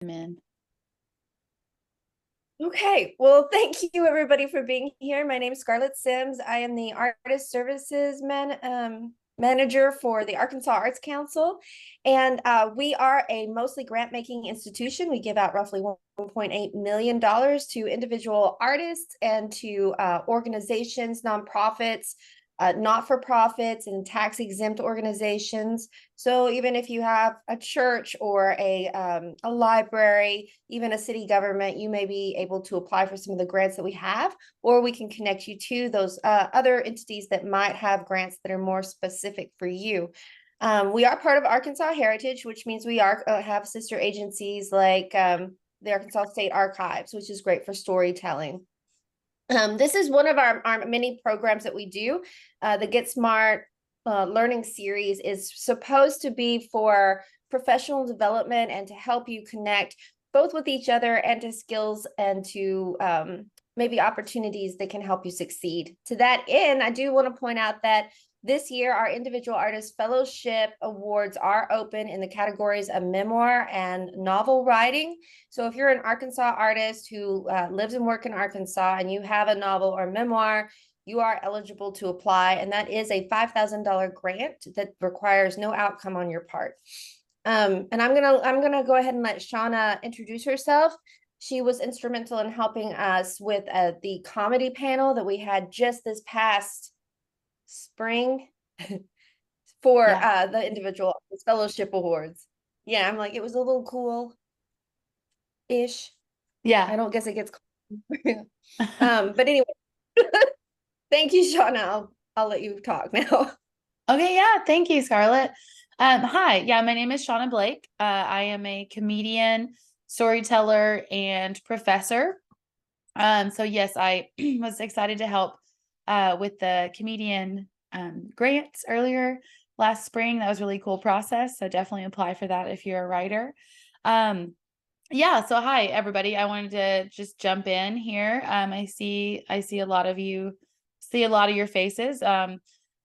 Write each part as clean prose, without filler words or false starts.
In. Okay, well, thank you everybody for being here. My name is Scarlett Sims. I am the Artist Services Manager for the Arkansas Arts Council. And we are a mostly grant-making institution. We give out roughly $1.8 million to individual artists and to organizations, nonprofits, not-for-profits, and tax-exempt organizations. So even if you have a church or a library, even a city government, you may be able to apply for some of the grants that we have, or we can connect you to those other entities that might have grants that are more specific for you. We are part of Arkansas Heritage, which means we have sister agencies like the Arkansas State Archives, which is great for storytelling. This is one of our many programs that we do. The GetSmART learning series is supposed to be for professional development and to help you connect both with each other and to skills and to maybe opportunities that can help you succeed. To that end, I do want to point out that this year, our Individual Artist Fellowship Awards are open in the categories of memoir and novel writing. So if you're an Arkansas artist who lives and works in Arkansas and you have a novel or memoir, you are eligible to apply. And that is a $5,000 grant that requires no outcome on your part. And I'm gonna go ahead and let Shawna introduce herself. She was instrumental in helping us with the comedy panel that we had just this past spring for the individual fellowship awards. Yeah, I'm like, it was a little cool-ish. Yeah. I don't guess it gets cool. But anyway, thank you, Shawna. I'll let you talk now. Okay. Yeah. Thank you, Scarlett. Hi. Yeah. My name is Shawna Blake. I am a comedian, storyteller, and professor. So yes, I was excited to help with the comedian grants earlier last spring. That was a really cool process. So definitely apply for that if you're a writer. Yeah, so hi everybody. I wanted to just jump in here. I see a lot of you, see a lot of your faces.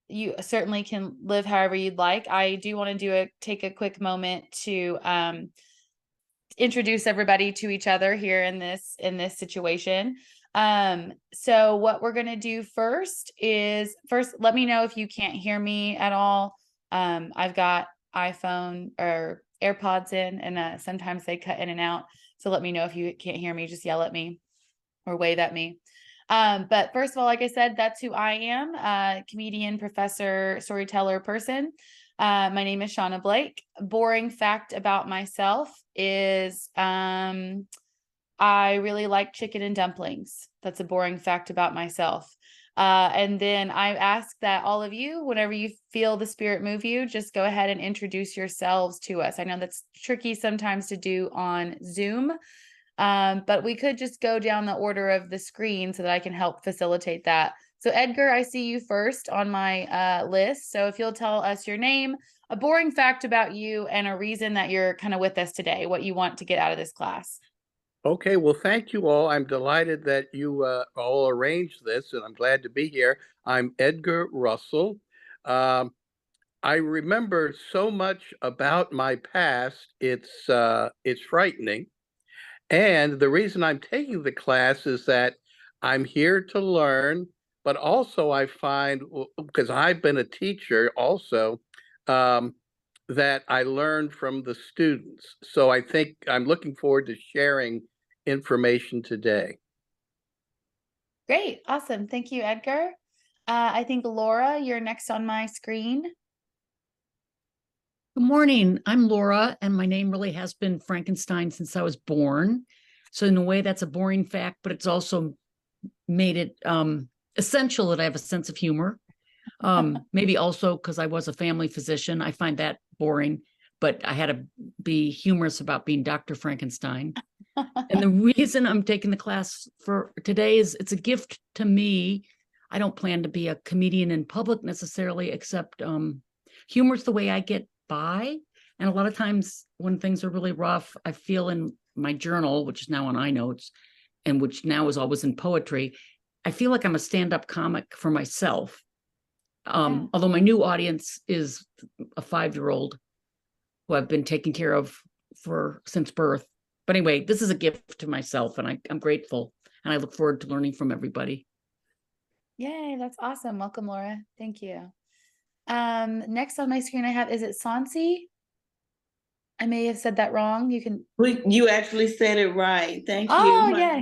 You certainly can live however you'd like. I do want to take a quick moment to introduce everybody to each other here in this situation. So what we're going to do first let me know if you can't hear me at all. I've got iPhone or AirPods in, and sometimes they cut in and out. So let me know if you can't hear me. Just yell at me or wave at me. But first of all, like I said, that's who I am, comedian, professor, storyteller, person. My name is Shawna Blake. Boring fact about myself is I really like chicken and dumplings. That's a boring fact about myself. And then I ask that all of you, whenever you feel the spirit move you, just go ahead and introduce yourselves to us. I know that's tricky sometimes to do on Zoom, but we could just go down the order of the screen so that I can help facilitate that. So Edgar, I see you first on my list. So if you'll tell us your name, a boring fact about you, and a reason that you're kind of with us today, what you want to get out of this class. Okay, well, thank you all. I'm delighted that you all arranged this, and I'm glad to be here. I'm Edgar Russell. I remember so much about my past. It's frightening. And the reason I'm taking the class is that I'm here to learn, but also I find, because I've been a teacher also, that I learned from the students. So I think I'm looking forward to sharing information today. Great. Awesome. Thank you, Edgar. I think Laura, you're next on my screen. Good morning. I'm Laura, and my name really has been Frankenstein since I was born. So in a way, that's a boring fact, but it's also made it essential that I have a sense of humor. Maybe also because I was a family physician. I find that boring, but I had to be humorous about being Dr. Frankenstein. And the reason I'm taking the class for today is it's a gift to me. I don't plan to be a comedian in public necessarily, except humor's the way I get by. And a lot of times when things are really rough, I feel in my journal, which is now on iNotes, and which now is always in poetry, I feel like I'm a stand-up comic for myself. Although my new audience is a 5-year-old who I've been taking care of since birth. But anyway, this is a gift to myself, and I'm grateful, and I look forward to learning from everybody. Yay, that's awesome. Welcome, Laura. Thank you. Next on my screen I have, is it Sansi? I may have said that wrong. You can. You actually said it right. Thank you. Oh, yeah.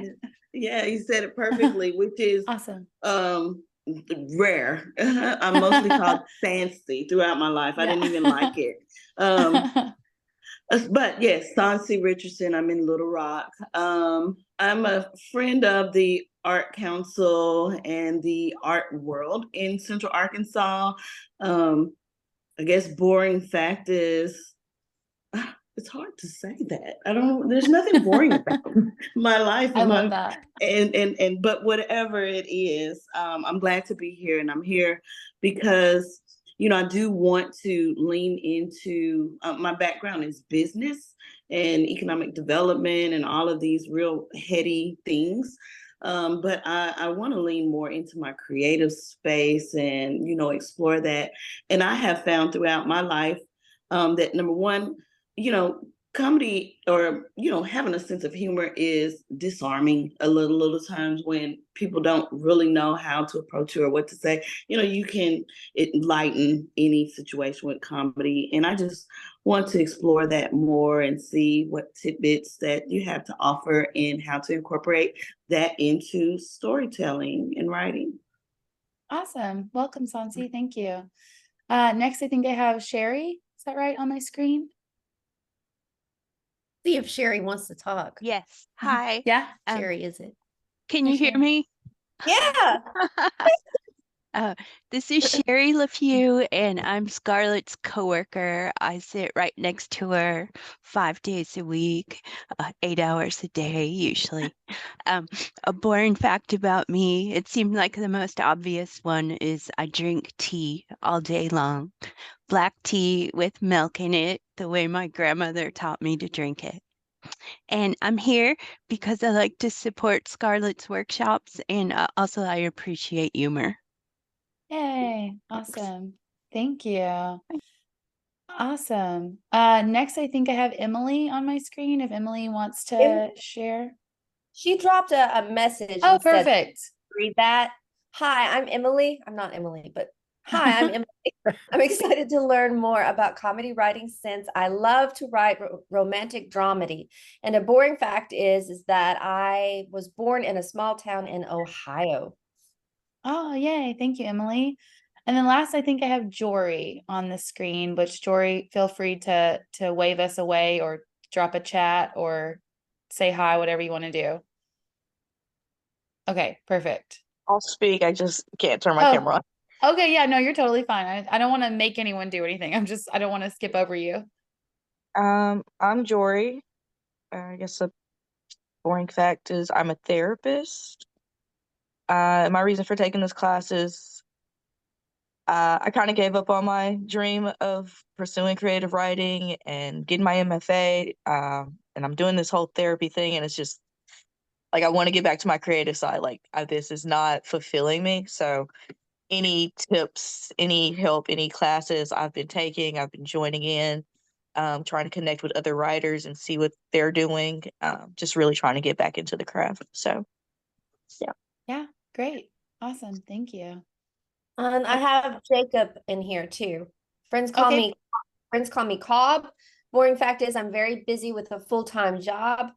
Yeah, you said it perfectly, which is Awesome. rare. I'm mostly called Sansi throughout my life. I didn't even like it. But yes, Sansi Richardson. I'm in Little Rock. I'm a friend of the Art Council and the art world in Central Arkansas. I guess boring fact is, it's hard to say that. There's nothing boring about my life. I love that. But whatever it is, I'm glad to be here, and I'm here because, I do want to lean into, my background is business and economic development and all of these real heady things. But I want to lean more into my creative space and, explore that. And I have found throughout my life that, number one, comedy or, having a sense of humor is disarming a little times when people don't really know how to approach you or what to say. You can lighten any situation with comedy. And I just want to explore that more and see what tidbits that you have to offer and how to incorporate that into storytelling and writing. Awesome. Welcome, Sansi. Thank you. Next, I think I have Sherry. Is that right on my screen? See if Sherry wants to talk. Yes. Hi. Yeah. Sherry, is it? Can Hi, you hear Sherry. me? Yeah. This is Sherry LeFew, and I'm Scarlett's coworker. I sit right next to her 5 days a week, 8 hours a day, usually. A boring fact about me, it seemed like the most obvious one, is I drink tea all day long. Black tea with milk in it, the way my grandmother taught me to drink it. And I'm here because I like to support Scarlett's workshops, and also I appreciate humor. Yay. Awesome. Thank you. Awesome. Next, I think I have Emily on my screen. If Emily wants to share. She dropped a message. Oh, and said, perfect. read that. Hi, I'm Emily. I'm not Emily, but hi, I'm Emily. I'm excited to learn more about comedy writing since I love to write romantic dramedy. And a boring fact is that I was born in a small town in Ohio. Oh, yay. Thank you, Emily. And then last, I think I have Jory on the screen, which Jory, feel free to wave us away or drop a chat or say hi, whatever you want to do. Okay, perfect. I'll speak. I just can't turn my camera on. Okay, yeah, no, you're totally fine. I don't want to make anyone do anything. I don't want to skip over you. I'm Jory. I guess a boring fact is I'm a therapist. My reason for taking this class is I kind of gave up on my dream of pursuing creative writing and getting my MFA. And I'm doing this whole therapy thing, and it's just like I want to get back to my creative side. Like this is not fulfilling me. So any tips, any help, any classes I've been taking, I've been joining in, trying to connect with other writers and see what they're doing. Just really trying to get back into the craft. So, yeah. Yeah, great. Awesome. Thank you. And I have Jacob in here too. Friends call me Cobb. Boring fact is I'm very busy with a full-time job.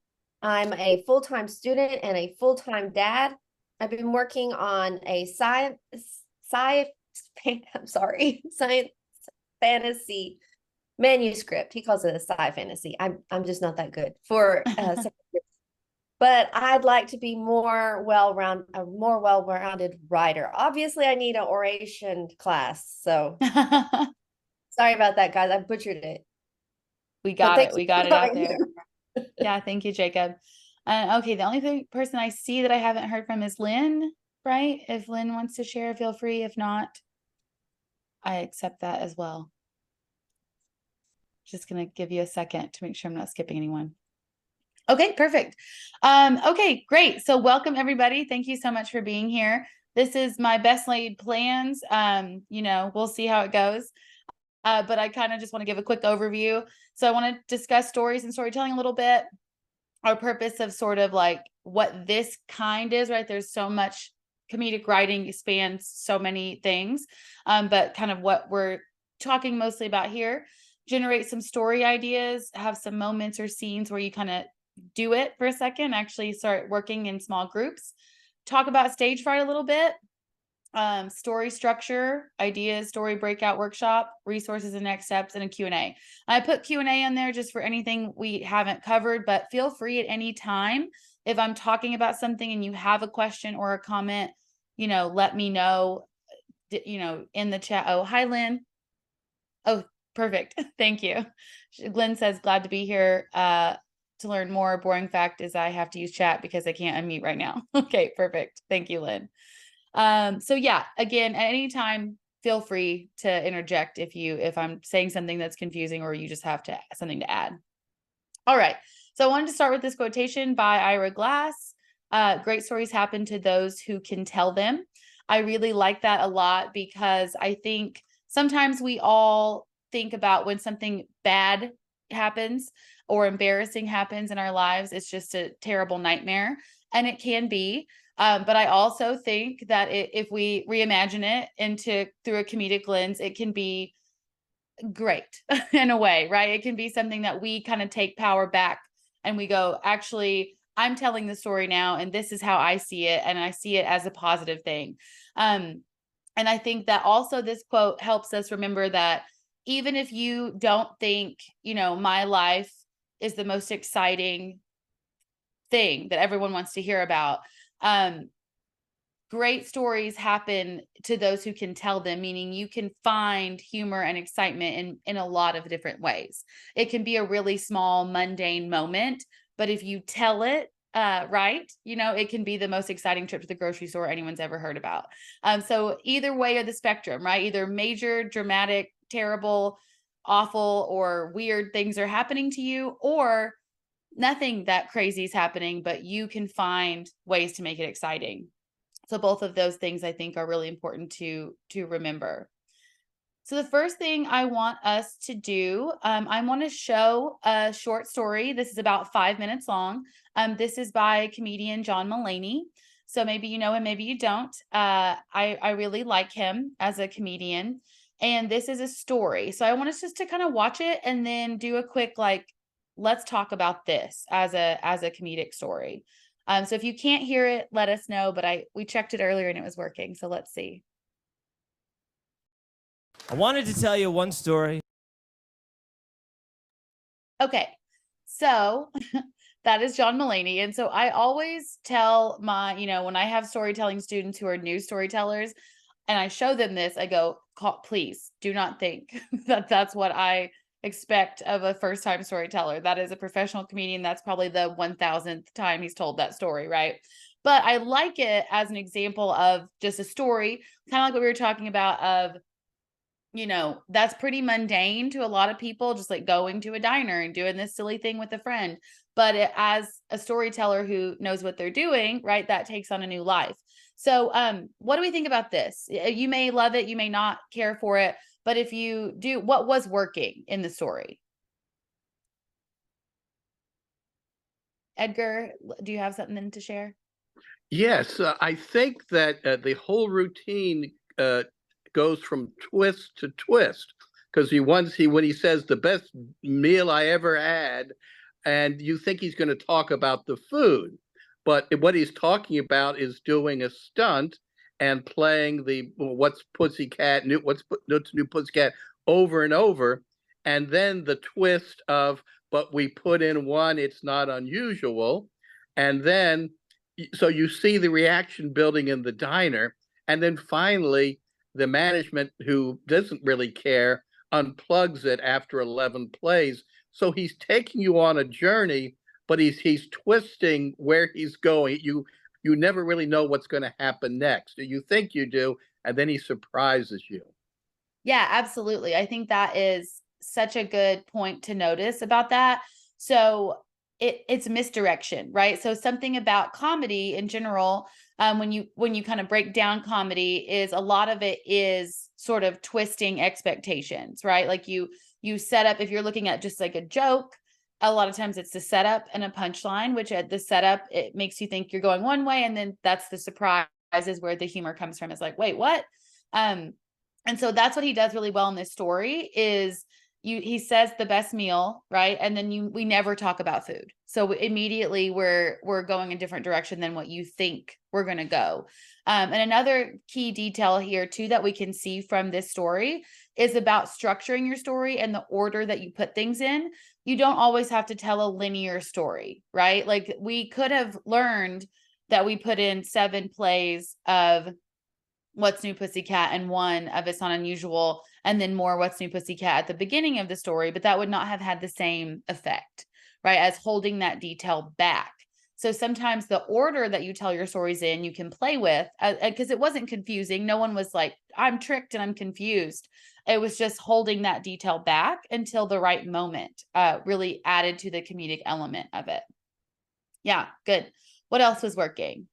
I'm a full-time student and a full-time dad. I've been working on a science fantasy manuscript. He calls it a sci fantasy. I'm just not that good for but I'd like to be a more well-rounded writer. Obviously, I need an oration class. So sorry about that, guys. I butchered it. We got it. We got it out there. Yeah, thank you, Jacob. Okay, the only person I see that I haven't heard from is Lynn, right? If Lynn wants to share, feel free. If not, I accept that as well. Just going to give you a second to make sure I'm not skipping anyone. Okay, perfect. Okay, great. So welcome everybody. Thank you so much for being here. This is my best laid plans. We'll see how it goes. But I kind of just want to give a quick overview. So I want to discuss stories and storytelling a little bit. our purpose of sort of like what this kind is, right? There's so much comedic writing spans so many things, but kind of what we're talking mostly about here, generate some story ideas, have some moments or scenes where you kind of do it for a second, actually start working in small groups, talk about stage fright a little bit, story structure, ideas, story breakout workshop, resources and next steps, and a Q&A. I put Q&A in there just for anything we haven't covered, but feel free at any time. If I'm talking about something and you have a question or a comment, let me know, in the chat. Oh, hi, Lynn. Oh, perfect. Thank you. Glenn says, glad to be here. To learn more. Boring fact is I have to use chat because I can't unmute right now. Okay, perfect. Thank you, Lynn. So yeah, again, at any time, feel free to interject if I'm saying something that's confusing or you just have something to add. All right. So I wanted to start with this quotation by Ira Glass. Great stories happen to those who can tell them. I really like that a lot because I think sometimes we all think about when something bad happens or embarrassing happens in our lives, it's just a terrible nightmare, and it can be. But I also think that if we reimagine it through a comedic lens, it can be great in a way, right? It can be something that we kind of take power back and we go, actually, I'm telling the story now, and this is how I see it, and I see it as a positive thing. And I think that also this quote helps us remember that even if you don't think, my life is the most exciting thing that everyone wants to hear about, great stories happen to those who can tell them, meaning you can find humor and excitement in a lot of different ways. It can be a really small, mundane moment, but if you tell it right, it can be the most exciting trip to the grocery store anyone's ever heard about. So either way of the spectrum, right? Either major, dramatic, terrible, awful, or weird things are happening to you, or nothing that crazy is happening, but you can find ways to make it exciting. So both of those things I think are really important to remember. So the first thing I want us to do, I want to show a short story. This is about 5 minutes long. This is by comedian John Mulaney. So maybe you know him, maybe you don't. I really like him as a comedian. And this is a story. So I want us just to kind of watch it and then do a quick, let's talk about this as a comedic story. So if you can't hear it, let us know, but we checked it earlier and it was working. So let's see. I wanted to tell you one story. Okay. So that is John Mulaney. And so I always tell my, when I have storytelling students who are new storytellers and I show them this, I go, please do not think that that's what I expect of a first-time storyteller. That is a professional comedian. That's probably the 1000th time he's told that story, right? But I like it as an example of just a story, kind of like what we were talking about of, that's pretty mundane to a lot of people, just like going to a diner and doing this silly thing with a friend. But as a storyteller who knows what they're doing, right, that takes on a new life. So what do we think about this? You may love it, you may not care for it, but if you do, what was working in the story? Edgar, do you have something to share? Yes, I think that the whole routine goes from twist to twist, because when he says the best meal I ever had, and you think he's going to talk about the food, but what he's talking about is doing a stunt and playing what's new Pussycat over and over, and then the twist of but we put in one, it's not unusual, and then so you see the reaction building in the diner, and then finally the management, who doesn't really care, unplugs it after 11 plays. So he's taking you on a journey, but he's twisting where he's going. You never really know what's going to happen next. You think you do, and then he surprises you. Yeah, absolutely. I think that is such a good point to notice about that. So it's misdirection, right? So something about comedy in general, when you kind of break down comedy, is a lot of it is sort of twisting expectations, right? Like you set up, if you're looking at just like a joke, a lot of times it's the setup and a punchline, which at the setup, it makes you think you're going one way. And then that's the surprise is where the humor comes from. It's like, wait, what? And so that's what he does really well in this story is he says the best meal, right? And then we never talk about food. So immediately we're going a different direction than what you think we're going to go. And another key detail here too, that we can see from this story is about structuring your story and the order that you put things in. You don't always have to tell a linear story, right? Like we could have learned that we put in 7 plays of What's New Pussycat and 1 of It's Not Unusual, and then more What's New Pussycat at the beginning of the story, but that would not have had the same effect, right? As holding that detail back. So sometimes the order that you tell your stories in, you can play with, because it wasn't confusing. No one was like, I'm tricked and I'm confused. It was just holding that detail back until the right moment really added to the comedic element of it. Yeah, good. What else was working?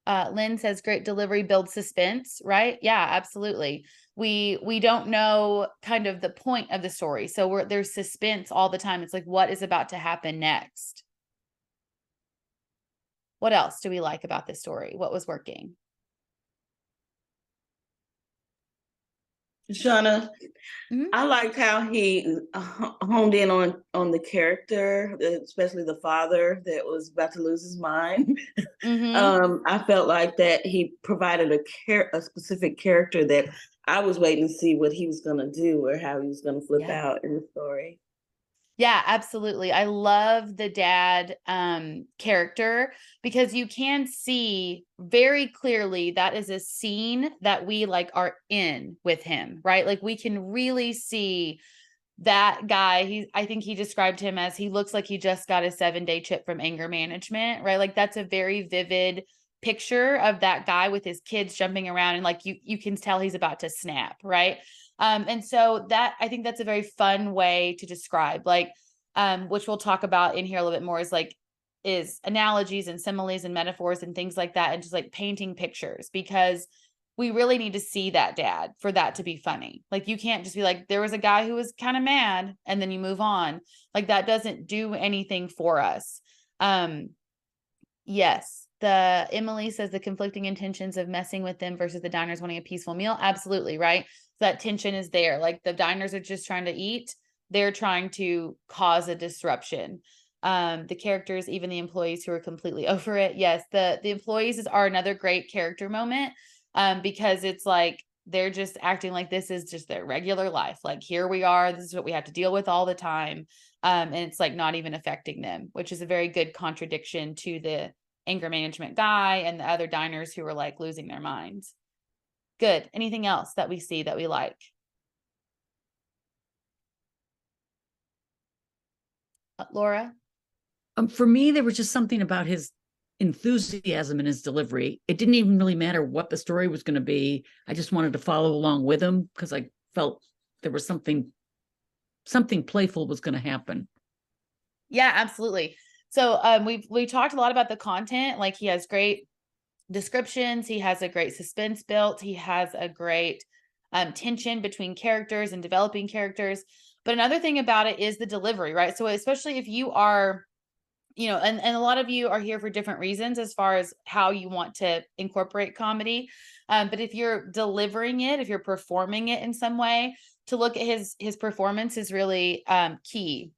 Lynn says great delivery builds suspense, right? Yeah, absolutely. We don't know kind of the point of the story. So there's suspense all the time. It's like, what is about to happen next? What else do we like about this story? What was working? Shawna, Mhm. I liked how he honed in on the character, especially the father that was about to lose his mind. Mhm. I felt like that he provided a specific character that I was waiting to see what he was going to do or how he was going to flip Yeah. out in the story. Yeah, absolutely. I love the dad character because you can see very clearly that is a scene that we like are in with him, right? Like we can really see that guy. I think he described him as he looks like he just got a 7-day chip from anger management, right? Like that's a very vivid picture of that guy with his kids jumping around and like you can tell he's about to snap, right? And so that I think that's a very fun way to describe, like, which we'll talk about in here a little bit more is analogies and similes and metaphors and things like that, and just like painting pictures, because we really need to see that dad for that to be funny. Like you can't just be like, there was a guy who was kind of mad and then you move on. Like that doesn't do anything for us. Yes. The Emily says the conflicting intentions of messing with them versus the diners wanting a peaceful meal. Absolutely. Right. So that tension is there. Like the diners are just trying to eat. They're trying to cause a disruption. The characters, even the employees who are completely over it. Yes. The employees are another great character moment. Because it's like, they're just acting like this is just their regular life. Like here we are, this is what we have to deal with all the time. And it's like not even affecting them, which is a very good contradiction to the anger management guy and the other diners who are like losing their minds. Good. Anything else that we see that we like? Laura? For me, there was just something about his enthusiasm in his delivery. It didn't even really matter what the story was going to be. I just wanted to follow along with him because I felt there was something playful was going to happen. Yeah, absolutely. So we talked a lot about the content. Like he has great descriptions, he has a great suspense built, he has a great tension between characters and developing characters. But another thing about it is the delivery, right? So especially if you are, and a lot of you are here for different reasons as far as how you want to incorporate comedy. But if you're delivering it, if you're performing it in some way, to look at his performance is really key.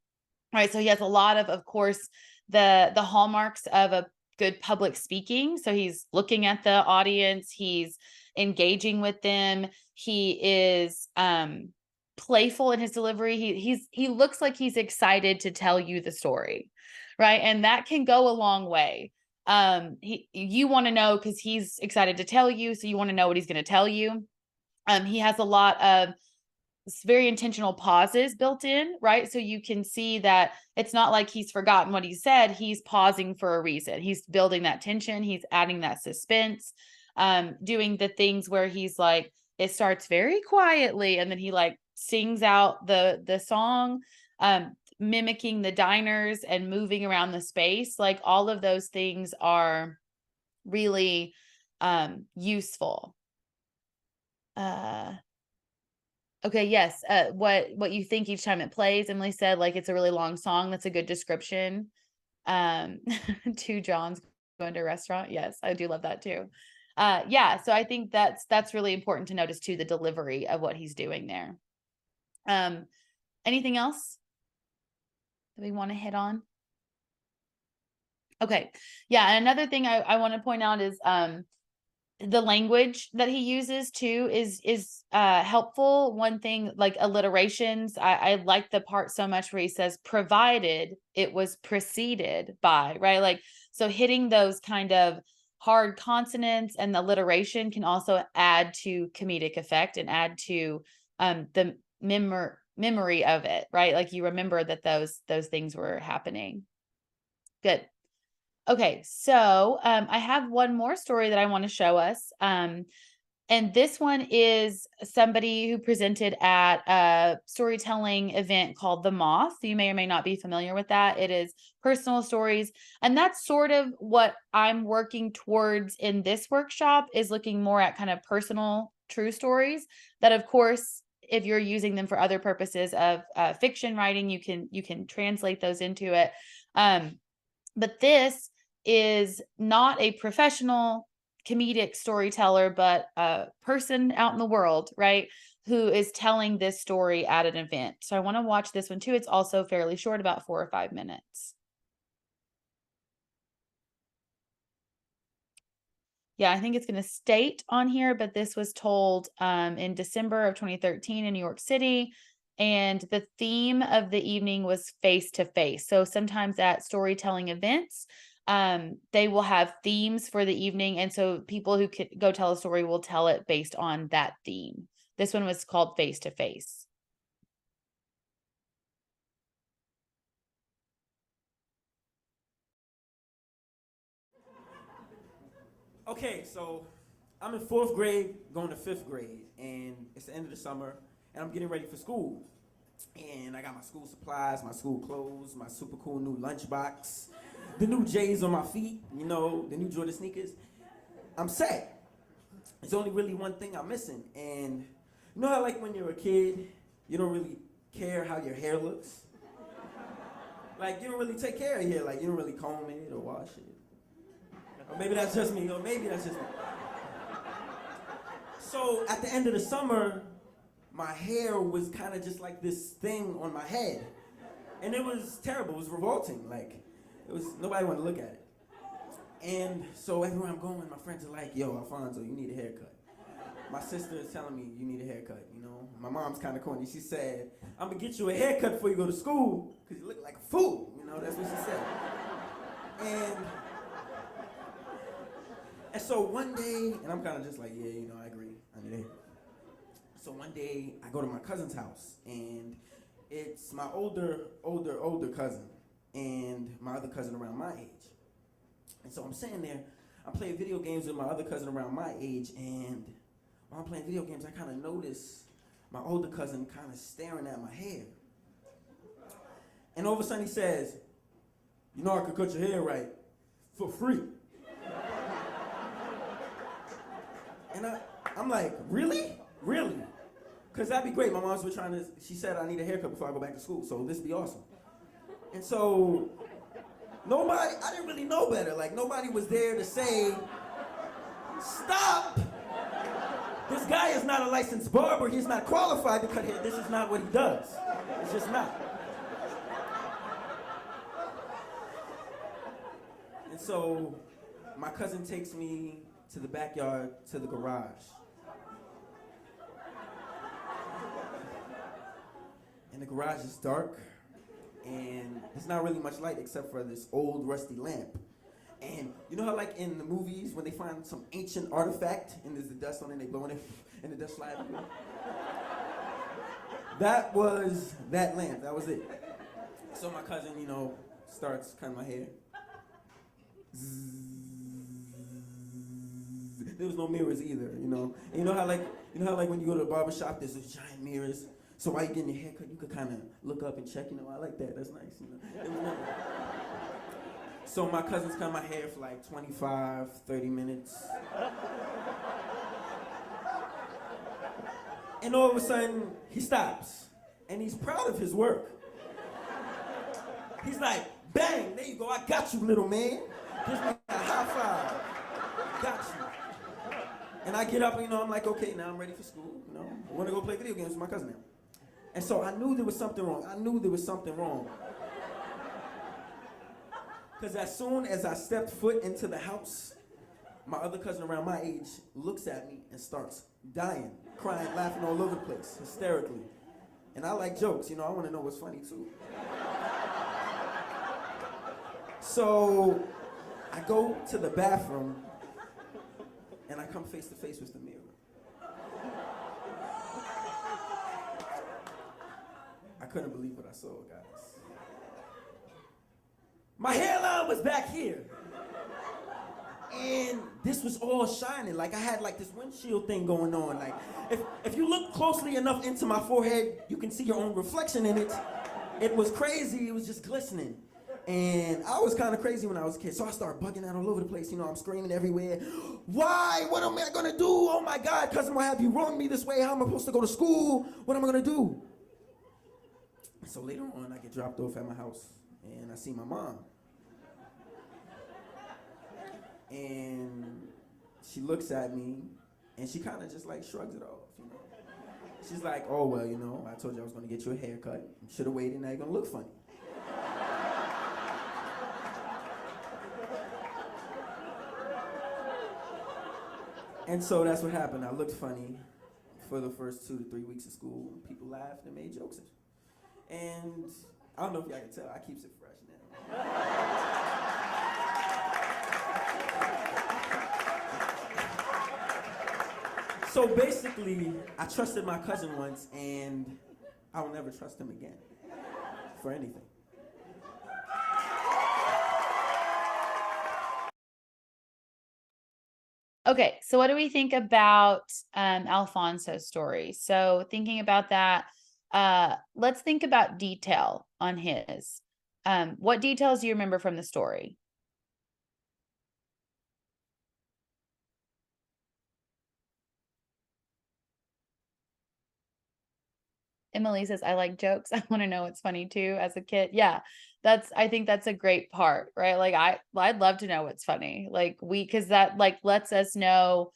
Right. So he has a lot of course, the hallmarks of a good public speaking. So he's looking at the audience, he's engaging with them, he is playful in his delivery. He looks like he's excited to tell you the story, right? And that can go a long way. You want to know because he's excited to tell you, so you want to know what he's going to tell you. He has a lot of very intentional pauses built in, right? So you can see that it's not like he's forgotten what he said. He's pausing for a reason. He's building that tension. He's adding that suspense, doing the things where he's like, it starts very quietly and then he like sings out the song, mimicking the diners and moving around the space. Like all of those things are really useful. Okay, yes. What you think each time it plays. Emily said like it's a really long song. That's a good description. 2 Johns going to a restaurant. Yes, I do love that too. Yeah, so I think that's really important to notice too, the delivery of what he's doing there. Anything else that we want to hit on? Okay. Yeah, and another thing I want to point out is the language that he uses too is helpful. One thing, like alliterations, I like the part so much where he says provided it was preceded by, right? Like, so hitting those kind of hard consonants and the alliteration can also add to comedic effect and add to the memory of it, right? Like you remember that those things were happening. Good. Okay, so I have one more story that I want to show us. And this one is somebody who presented at a storytelling event called The Moth. You may or may not be familiar with that. It is personal stories. And that's sort of what I'm working towards in this workshop, is looking more at kind of personal, true stories that, of course, if you're using them for other purposes of fiction writing, you can translate those into it. But this is not a professional comedic storyteller, but a person out in the world, right, who is telling this story at an event. So I want to watch this one too. It's also fairly short, about 4 or 5 minutes. Yeah, I think it's going to state on here, but this was told in December of 2013 in New York City. And the theme of the evening was face to face. So sometimes at storytelling events, they will have themes for the evening. And so people who could go tell a story will tell it based on that theme. This one was called Face to Face. Okay, so I'm in 4th grade, going to 5th grade, and it's the end of the summer, and I'm getting ready for school. And I got my school supplies, my school clothes, my super cool new lunchbox, the new J's on my feet, you know, the new Jordan sneakers. I'm set. There's only really one thing I'm missing. And you know how, like, when you're a kid, you don't really care how your hair looks? Like, you don't really take care of your hair. Like, you don't really comb it or wash it. Or maybe that's just me. So at the end of the summer, my hair was kind of just like this thing on my head. And it was terrible. It was revolting. Like, nobody wanted to look at it. And so everywhere I'm going, my friends are like, yo, Alfonso, you need a haircut. My sister is telling me you need a haircut, you know? My mom's kind of corny. She said, I'm going to get you a haircut before you go to school because you look like a fool. You know, that's what she said. And so one day, and I'm kind of just like, yeah, you know, I agree. I need a haircut. So one day, I go to my cousin's house, and it's my older cousin, and my other cousin around my age. And so I'm sitting there, I'm playing video games with my other cousin around my age, and while I'm playing video games, I kind of notice my older cousin kind of staring at my hair. And all of a sudden he says, you know I could cut your hair right for free. And I'm like, really? Really? Because that'd be great. My mom's she said I need a haircut before I go back to school, so this'd be awesome. And so I didn't really know better. Like, nobody was there to say, stop! This guy is not a licensed barber. He's not qualified to cut hair. This is not what he does. It's just not. And so my cousin takes me to the backyard, to the garage. And the garage is dark, and there's not really much light except for this old rusty lamp. And you know how, like, in the movies when they find some ancient artifact and there's the dust on it and they blow in it and the dust flies? That was that lamp. That was it. So my cousin, you know, starts cutting my hair. There was no mirrors either, you know. And you know how when you go to a barber shop, there's those giant mirrors. So while you're getting your haircut, you could kind of look up and check, you know, I like that, that's nice, you know. So my cousin's cutting my hair for like 25, 30 minutes. And all of a sudden, he stops. And he's proud of his work. He's like, bang, there you go, I got you, little man. Gives me a high five. Got you. And I get up and, I'm like, okay, now I'm ready for school. I want to go play video games with my cousin now. And so I knew there was something wrong. Because as soon as I stepped foot into the house, my other cousin around my age looks at me and starts dying, crying, laughing all over the place, hysterically. And I like jokes, I want to know what's funny too. So I go to the bathroom and I come face to face with the mirror. I couldn't believe what I saw, guys. My hairline was back here. And this was all shining. Like I had like this windshield thing going on. Like if you look closely enough into my forehead, you can see your own reflection in it. It was crazy. It was just glistening. And I was kind of crazy when I was a kid. So I started bugging out all over the place. I'm screaming everywhere. Why? What am I going to do? Oh my God, cousin, why have you wronged me this way? How am I supposed to go to school? What am I going to do? So later on, I get dropped off at my house. And I see my mom. And she looks at me, and she kind of just like shrugs it off, She's like, oh, well, I told you I was going to get you a haircut. Should have waited, now you're going to look funny. And so that's what happened. I looked funny for the first 2 to 3 weeks of school. People laughed and made jokes. And I don't know if y'all can tell, I keeps it fresh now. So basically, I trusted my cousin once, and I will never trust him again for anything. Okay, so what do we think about Alfonso's story? So thinking about that, let's think about detail on his. What details do you remember from the story? Emily says, I like jokes. I want to know what's funny too as a kid. Yeah, I think that's a great part, right? Like I'd love to know what's funny. Like cause that like lets us know,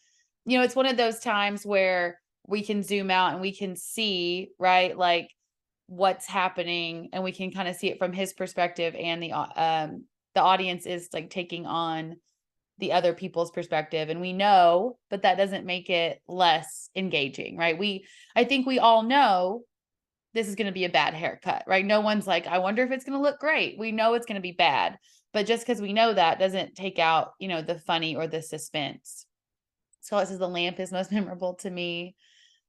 it's one of those times where we can zoom out and we can see, right? Like what's happening and we can kind of see it from his perspective, and the audience is like taking on the other people's perspective, and we know, but that doesn't make it less engaging, right? I think we all know this is going to be a bad haircut, right? No one's like, I wonder if it's going to look great. We know it's going to be bad, but just because we know that doesn't take out, the funny or the suspense. Scarlett says the lamp is most memorable to me.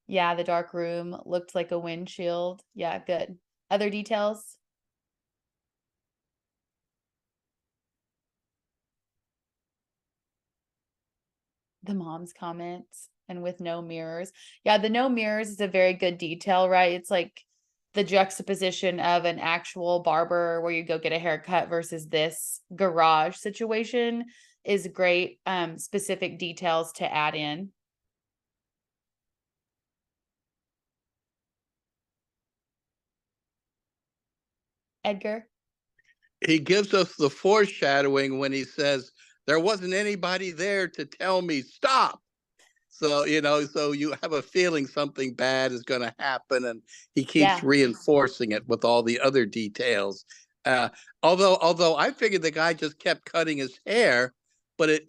Yeah, the dark room looked like a windshield. Yeah, good. Other details? The mom's comments and with no mirrors. Yeah, the no mirrors is a very good detail, right? It's like the juxtaposition of an actual barber where you go get a haircut versus this garage situation is great. Specific details to add in. Edgar? He gives us the foreshadowing when he says, there wasn't anybody there to tell me stop. So, so you have a feeling something bad is going to happen, and he keeps reinforcing it with all the other details. Although I figured the guy just kept cutting his hair, but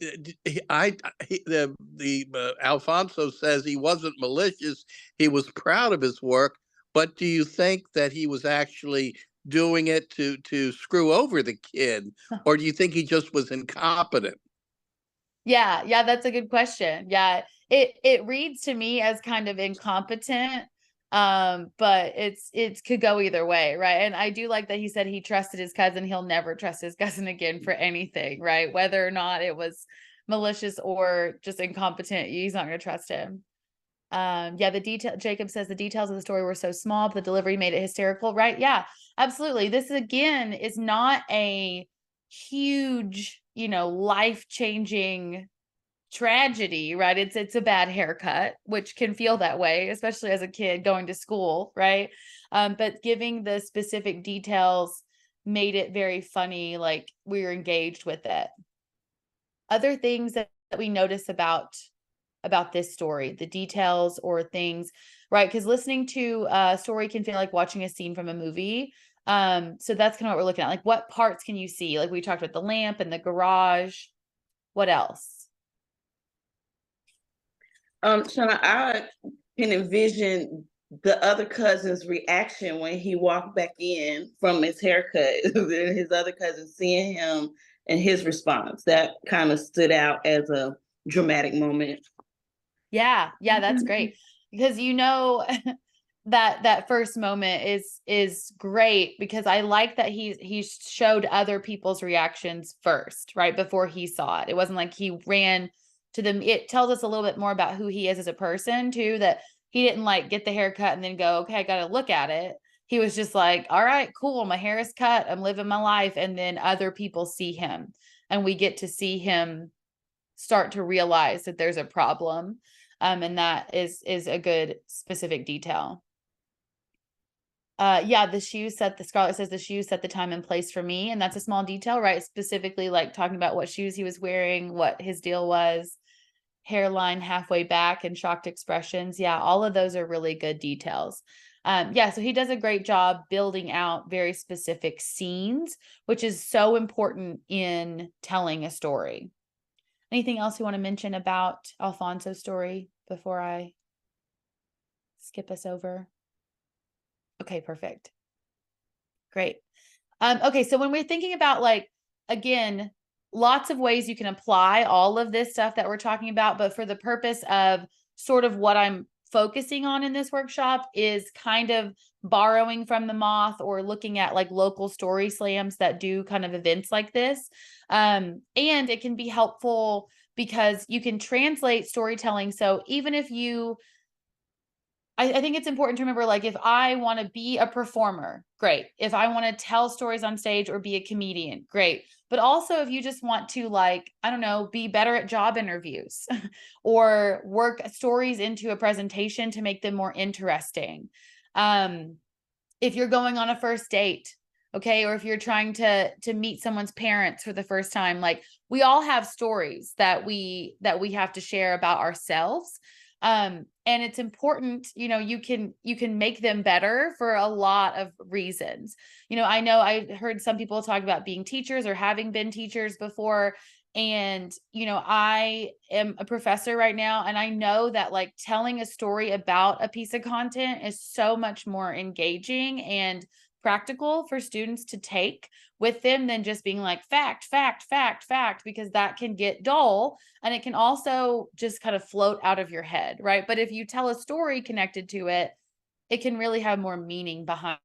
Alfonso says he wasn't malicious. He was proud of his work. But do you think that he was actually doing it to screw over the kid, or do you think he just was incompetent? Yeah, that's a good question. Yeah, it reads to me as kind of incompetent, but it could go either way, right? And I do like that he said he trusted his cousin. He'll never trust his cousin again for anything, right? Whether or not it was malicious or just incompetent, he's not going to trust him. Yeah, Jacob says the details of the story were so small, but the delivery made it hysterical, right? Yeah, absolutely. This again is not a huge, life-changing tragedy, right? It's a bad haircut, which can feel that way, especially as a kid going to school, right? But giving the specific details made it very funny, like we were engaged with it. Other things that we notice about this story, the details or things, right? Because listening to a story can feel like watching a scene from a movie. So that's kind of what we're looking at. Like, what parts can you see? Like we talked about the lamp and the garage. What else? Shawna, I can envision the other cousin's reaction when he walked back in from his haircut, and his other cousin seeing him and his response. That kind of stood out as a dramatic moment. Yeah, that's great. Because that first moment is great, because I like that he showed other people's reactions first, right? Before he saw it. It wasn't like he ran to them. It tells us a little bit more about who he is as a person too, that he didn't like get the haircut and then go, okay, I got to look at it. He was just like, all right, cool. My hair is cut. I'm living my life. And then other people see him, and we get to see him start to realize that there's a problem. And that is a good specific detail. The shoes set the Scarlett says the shoes set the time and place for me. And that's a small detail, right? Specifically like talking about what shoes he was wearing, what his deal was, hairline halfway back, and shocked expressions. Yeah, all of those are really good details. So he does a great job building out very specific scenes, which is so important in telling a story. Anything else you want to mention about Alfonso's story before I skip us over? Okay, perfect. Great. Okay, so when we're thinking about, like, again, lots of ways you can apply all of this stuff that we're talking about, but for the purpose of sort of what I'm focusing on in this workshop is kind of borrowing from the Moth, or looking at like local story slams that do kind of events like this. And it can be helpful because you can translate storytelling. So even if I think it's important to remember, like, if I want to be a performer, great. If I want to tell stories on stage or be a comedian, great. But also if you just want to, like, I don't know, be better at job interviews or work stories into a presentation to make them more interesting. If you're going on a first date, okay, or if you're trying to meet someone's parents for the first time, like, we all have stories that we have to share about ourselves. And it's important, you can make them better for a lot of reasons. I know I heard some people talk about being teachers or having been teachers before. And, I am a professor right now, and I know that, like, telling a story about a piece of content is so much more engaging and practical for students to take with them than just being like fact, because that can get dull, and it can also just kind of float out of your head, right? But if you tell a story connected to it, it can really have more meaning behind.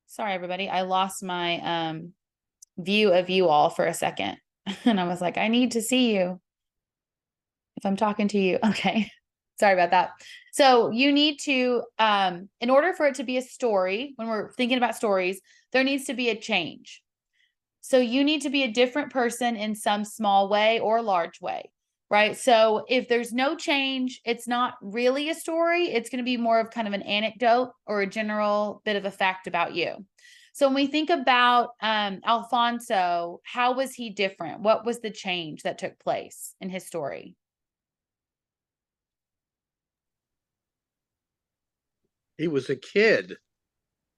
Sorry, everybody. I lost my view of you all for a second. And I was like, I need to see you if I'm talking to you. Okay. Sorry about that. So you need to, in order for it to be a story, when we're thinking about stories, there needs to be a change. So you need to be a different person in some small way or large way, right? So if there's no change, it's not really a story. It's going to be more of kind of an anecdote or a general bit of a fact about you. So when we think about Alfonso, how was he different? What was the change that took place in his story? He was a kid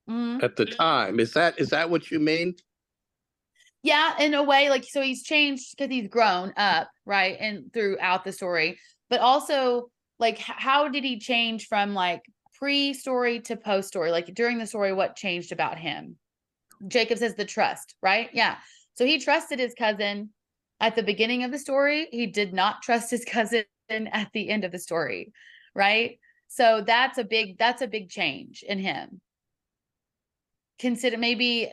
at the time. Is that what you mean? Yeah, in a way, like, so he's changed because he's grown up, right? And throughout the story, but also like how did he change from like pre-story to post-story? Like during the story, what changed about him? Jacob says the trust, right? Yeah. So he trusted his cousin at the beginning of the story. He did not trust his cousin at the end of the story, right? So that's a big change in him. Consider maybe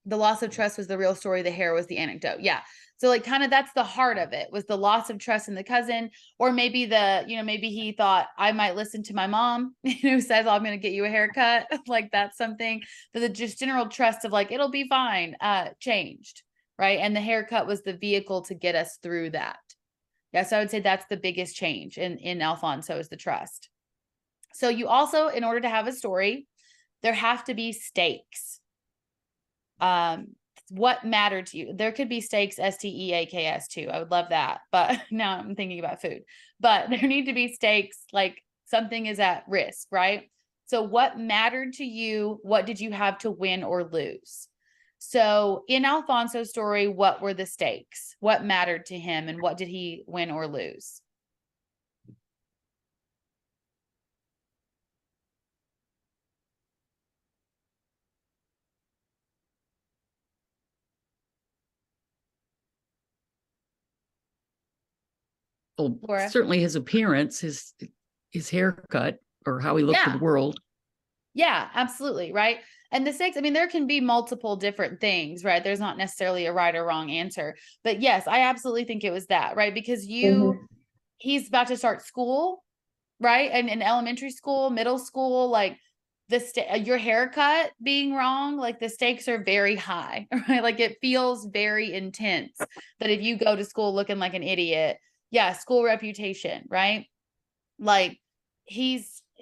the loss of trust was the real story, the hair was the anecdote. Yeah. So like kind of that's the heart of it, was the loss of trust in the cousin, or maybe maybe he thought I might listen to my mom, who says, oh, I'm going to get you a haircut. Like that's something that the just general trust of like, it'll be fine, changed. Right. And the haircut was the vehicle to get us through that. Yeah. So I would say that's the biggest change in Alfonso, is the trust. So you also, in order to have a story, there have to be stakes. What mattered to you? There could be stakes, STEAKS too. I would love that. But now I'm thinking about food, but there need to be stakes, like something is at risk, right? So what mattered to you? What did you have to win or lose? So in Alfonso's story, what were the stakes? What mattered to him, and what did he win or lose? Well, Laura? certainly his appearance, his haircut, or how he looked Yeah. at the world. Yeah, absolutely. Right. And the stakes, I mean, there can be multiple different things, right? There's not necessarily a right or wrong answer, but yes, I absolutely think it was that, right? Because he's about to start school, right? And in elementary school, middle school, like your haircut being wrong, like the stakes are very high, right? Like it feels very intense that if you go to school looking like an idiot, yeah, school reputation, right? Like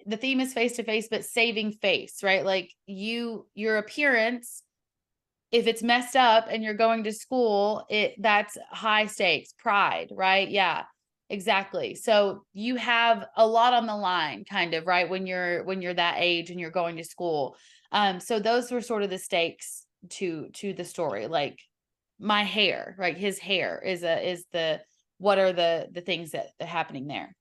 the theme is face to face, but saving face, right? Like your appearance, if it's messed up and you're going to school, that's high stakes, pride, right? Yeah, exactly. So you have a lot on the line, kind of, right? When you're that age and you're going to school. So those were sort of the stakes to the story. Like my hair, right? His hair what are the things that are happening there?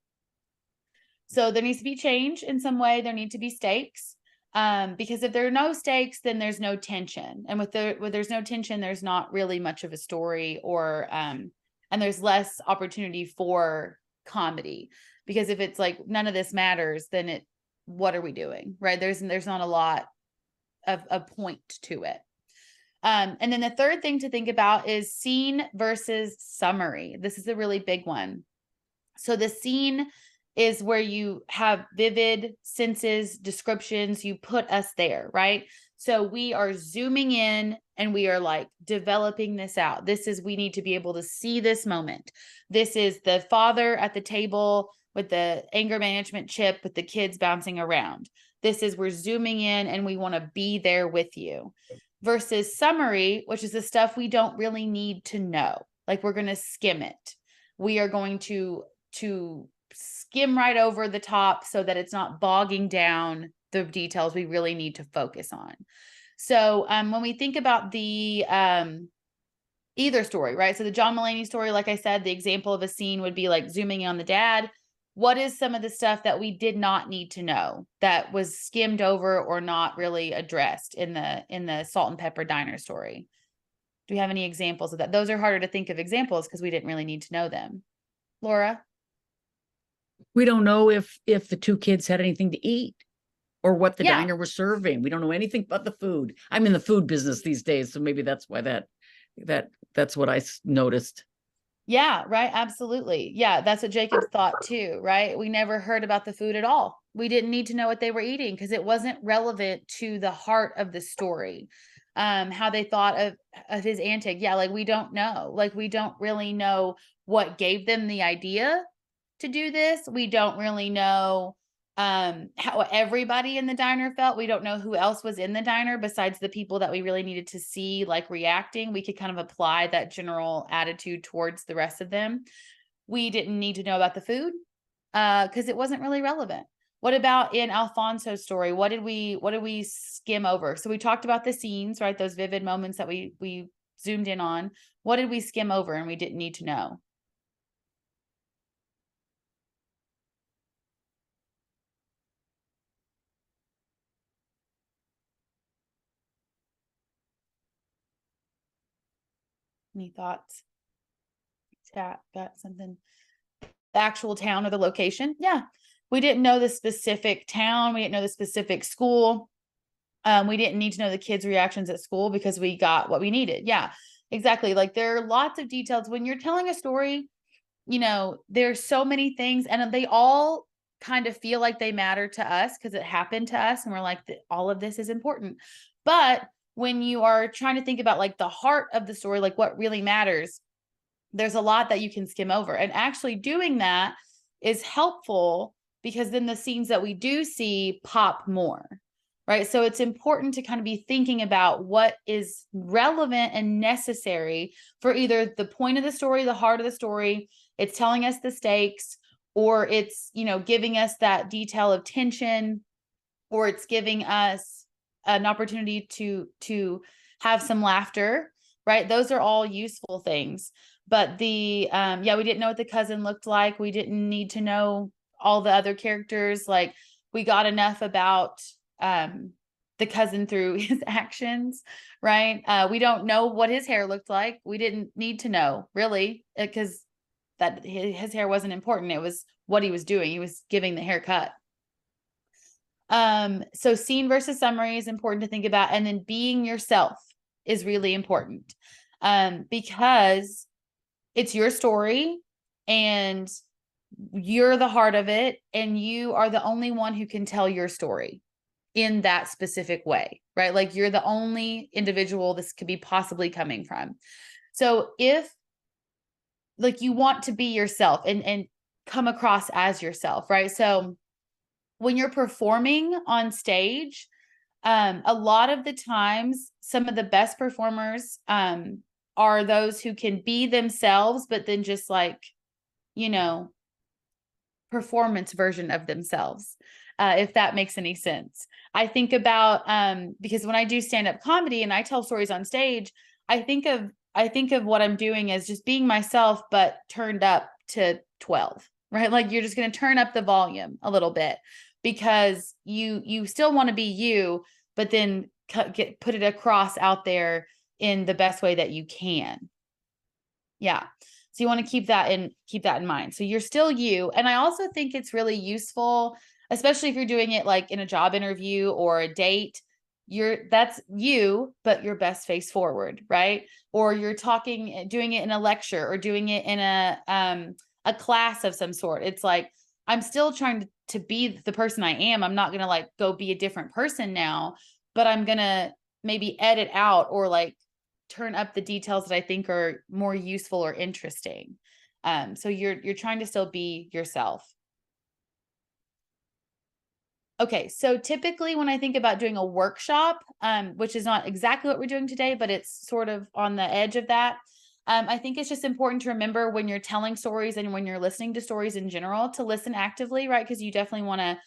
So there needs to be change in some way. There need to be stakes, because if there are no stakes, then there's no tension. And with there's no tension, there's not really much of a story, and there's less opportunity for comedy. Because if it's like none of this matters, then what are we doing, right? There's not a lot of a point to it. And then the third thing to think about is scene versus summary. This is a really big one. So the scene is where you have vivid senses, descriptions, you put us there, right? So we are zooming in and we are like developing this out. We need to be able to see this moment. This is the father at the table with the anger management chip with the kids bouncing around. We're zooming in and we want to be there with you. Versus summary, which is the stuff we don't really need to know. Like we're going to skim it. We are going to skim right over the top so that it's not bogging down the details we really need to focus on. So when we think about the either story, right? So the John Mulaney story, like I said, the example of a scene would be like zooming in on the dad. What is some of the stuff that we did not need to know that was skimmed over or not really addressed in the Salt and Pepper Diner story? Do we have any examples of that? Those are harder to think of examples because we didn't really need to know them. Laura? We don't know if the two kids had anything to eat or what the Yeah. diner was serving. We don't know anything but the food. I'm in the food business these days, so maybe that's why that's what I noticed. Yeah, right. Absolutely. Yeah, that's what Jacob thought too, right? We never heard about the food at all. We didn't need to know what they were eating because it wasn't relevant to the heart of the story. How they thought of his antic. Yeah, like we don't know. Like we don't really know what gave them the idea to do this. We don't really know how everybody in the diner felt. We don't know who else was in the diner besides the people that we really needed to see like reacting. We could kind of apply that general attitude towards the rest of them. We didn't need to know about the food because it wasn't really relevant. What about in Alfonso's story? What did we skim over? So we talked about the scenes, right? Those vivid moments that we zoomed in on. What did we skim over and we didn't need to know? Any thoughts? Chat, got something? The actual town or the location? Yeah. We didn't know the specific town. We didn't know the specific school. We didn't need to know the kids' reactions at school because we got what we needed. Yeah, exactly. Like there are lots of details when you're telling a story, you know, there's so many things and they all kind of feel like they matter to us because it happened to us and we're like, all of this is important. But when you are trying to think about like the heart of the story, like what really matters, there's a lot that you can skim over. And actually doing that is helpful because then the scenes that we do see pop more, right? So it's important to kind of be thinking about what is relevant and necessary for either the point of the story, the heart of the story, it's telling us the stakes, or it's, you know, giving us that detail of tension, or it's giving us an opportunity to have some laughter, right? Those are all useful things. But the yeah, we didn't know what the cousin looked like. We didn't need to know all the other characters. Like we got enough about the cousin through his actions, right? We don't know what his hair looked like. We didn't need to know really because that his hair wasn't important. It was what he was doing. He was giving the haircut. So scene versus summary is important to think about. And then being yourself is really important because it's your story and you're the heart of it. And you are the only one who can tell your story in that specific way, right? Like you're the only individual this could be possibly coming from. So if like you want to be yourself and come across as yourself, right? So when you're performing on stage, a lot of the times, some of the best performers are those who can be themselves, but then just like, you know, performance version of themselves, if that makes any sense. I think about, because when I do stand-up comedy and I tell stories on stage, I think of what I'm doing as just being myself, but turned up to 12, right? Like you're just going to turn up the volume a little bit because you still want to be you, but then put it across out there in the best way that you can. Yeah. So you want to keep that in mind. So you're still you. And I also think it's really useful, especially if you're doing it like in a job interview or a date, that's you, but your best face forward, right? Or you're doing it in a lecture or doing it in a class of some sort. It's like, I'm still trying to be the person I am. I'm not going to like go be a different person now, but I'm going to maybe edit out or like turn up the details that I think are more useful or interesting. So you're trying to still be yourself. Okay, so typically when I think about doing a workshop, which is not exactly what we're doing today, but it's sort of on the edge of that. I think it's just important to remember when you're telling stories and when you're listening to stories in general to listen actively, right? Because you definitely want to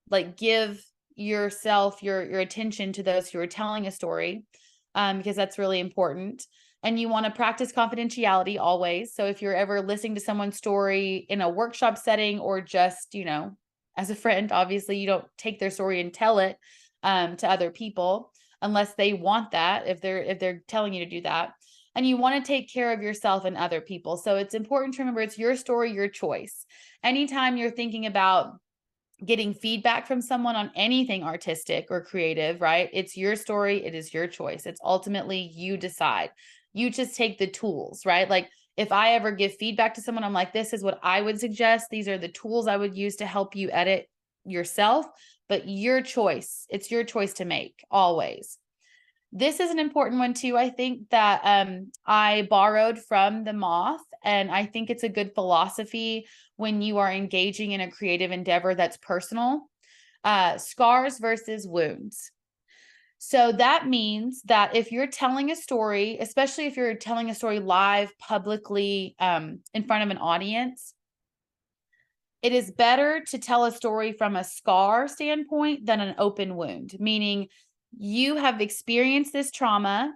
like give yourself your attention to those who are telling a story, because that's really important. And you want to practice confidentiality always. So if you're ever listening to someone's story in a workshop setting or just, you know, as a friend, obviously you don't take their story and tell it to other people unless they want that, if they're telling you to do that. And you want to take care of yourself and other people. So it's important to remember it's your story, your choice. Anytime you're thinking about getting feedback from someone on anything artistic or creative, right? It's your story. It is your choice. It's ultimately you decide. You just take the tools, right? Like if I ever give feedback to someone, I'm like, this is what I would suggest. These are the tools I would use to help you edit yourself, but your choice. It's your choice to make always. This is an important one too. I think that I borrowed from The Moth, and I think it's a good philosophy when you are engaging in a creative endeavor that's personal. Scars versus wounds. So that means that if you're telling a story, especially if you're telling a story live publicly in front of an audience, it is better to tell a story from a scar standpoint than an open wound, meaning you have experienced this trauma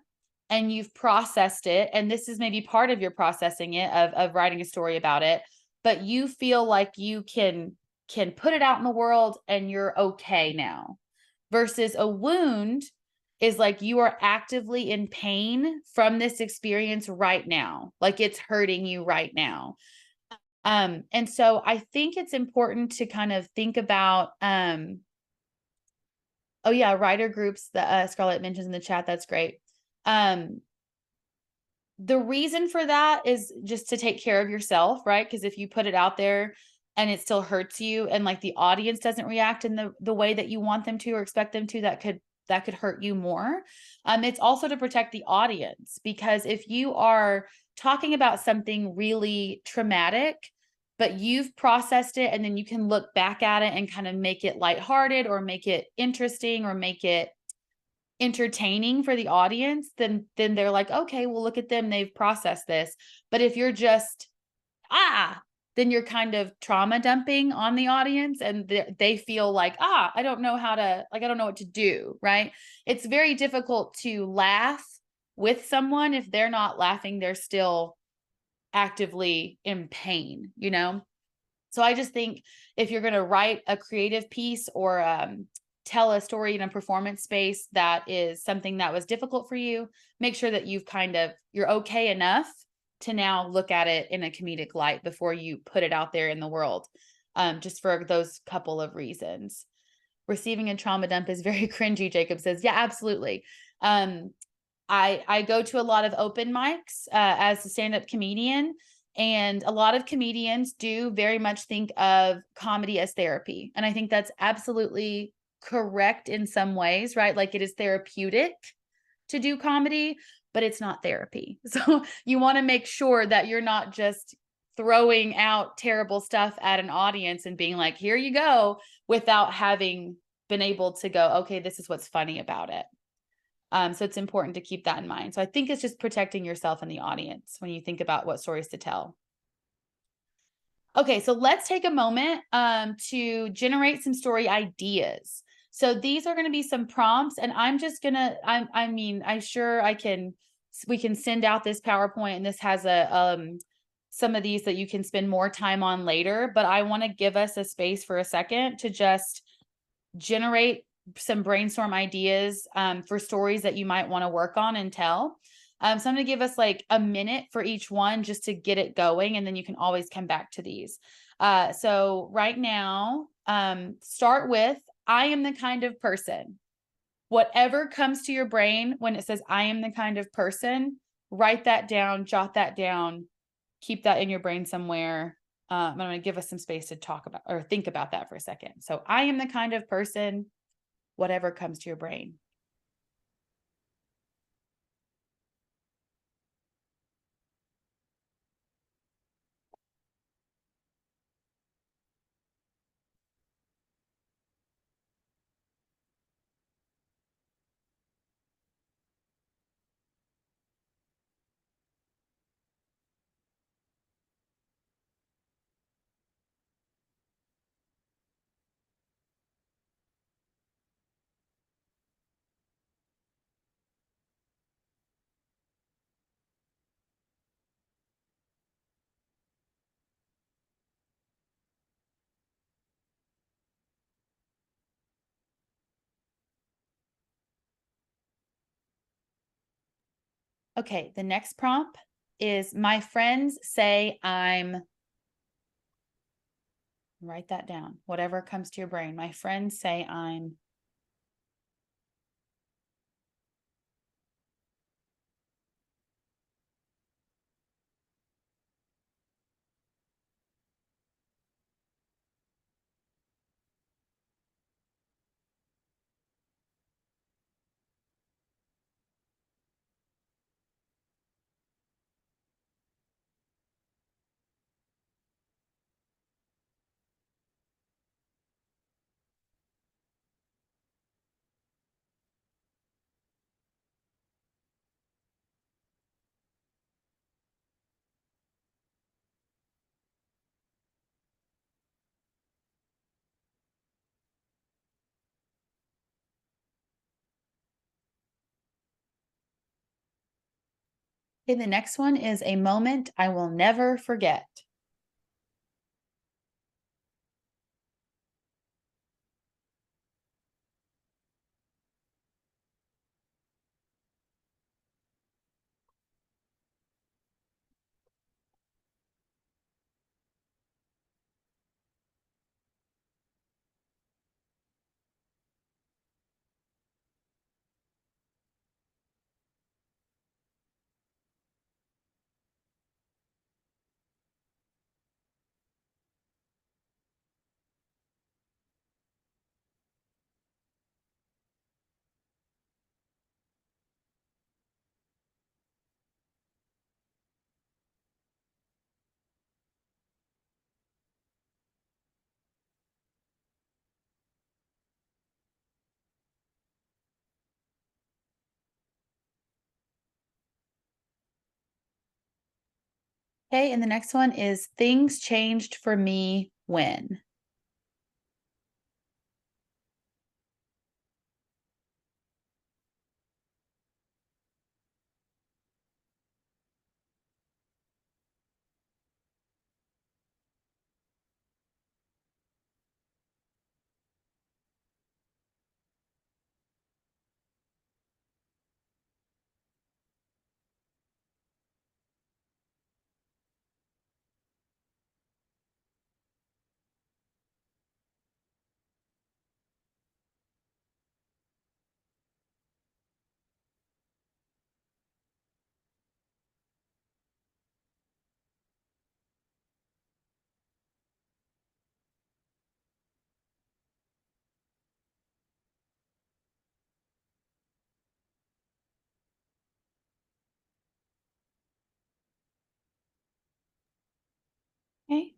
and you've processed it. And this is maybe part of your processing it of writing a story about it, but you feel like you can put it out in the world and you're okay now. Versus a wound is like you are actively in pain from this experience right now. Like it's hurting you right now. And so I think it's important to kind of think about, oh yeah, writer groups that Scarlett mentions in the chat. That's great. The reason for that is just to take care of yourself, right? Because if you put it out there and it still hurts you and like the audience doesn't react in the way that you want them to or expect them to, that could hurt you more. It's also to protect the audience, because if you are talking about something really traumatic, but you've processed it and then you can look back at it and kind of make it lighthearted or make it interesting or make it entertaining for the audience, then they're like, okay, well, look at them, they've processed this. But if you're just then you're kind of trauma dumping on the audience, and they feel like, I don't know I don't know what to do, right? It's very difficult to laugh with someone if they're not laughing, they're still actively in pain, you know? So I just think if you're going to write a creative piece or tell a story in a performance space that is something that was difficult for you, make sure that you're okay enough to now look at it in a comedic light before you put it out there in the world, just for those couple of reasons. Receiving a trauma dump is very cringy, Jacob says. Yeah, absolutely. I go to a lot of open mics as a stand-up comedian, and a lot of comedians do very much think of comedy as therapy. And I think that's absolutely correct in some ways, right? Like it is therapeutic to do comedy, but it's not therapy. So you want to make sure that you're not just throwing out terrible stuff at an audience and being like, here you go, without having been able to go, okay, this is what's funny about it. So it's important to keep that in mind. So I think it's just protecting yourself and the audience when you think about what stories to tell. Okay, so let's take a moment to generate some story ideas. So these are going to be some prompts, and I'm just gonna, we can send out this PowerPoint, and this has some of these that you can spend more time on later, but I want to give us a space for a second to just generate some brainstorm ideas for stories that you might want to work on and tell. So I'm going to give us like a minute for each one just to get it going, and then you can always come back to these. So right now, start with, I am the kind of person. Whatever comes to your brain when it says, I am the kind of person, write that down, jot that down, keep that in your brain somewhere. I'm going to give us some space to talk about or think about that for a second. So I am the kind of person, whatever comes to your brain. Okay, the next prompt is, my friends say I'm, write that down, whatever comes to your brain. My friends say I'm. Okay, the next one is, a moment I will never forget. Okay, and the next one is things changed for me when. Okay.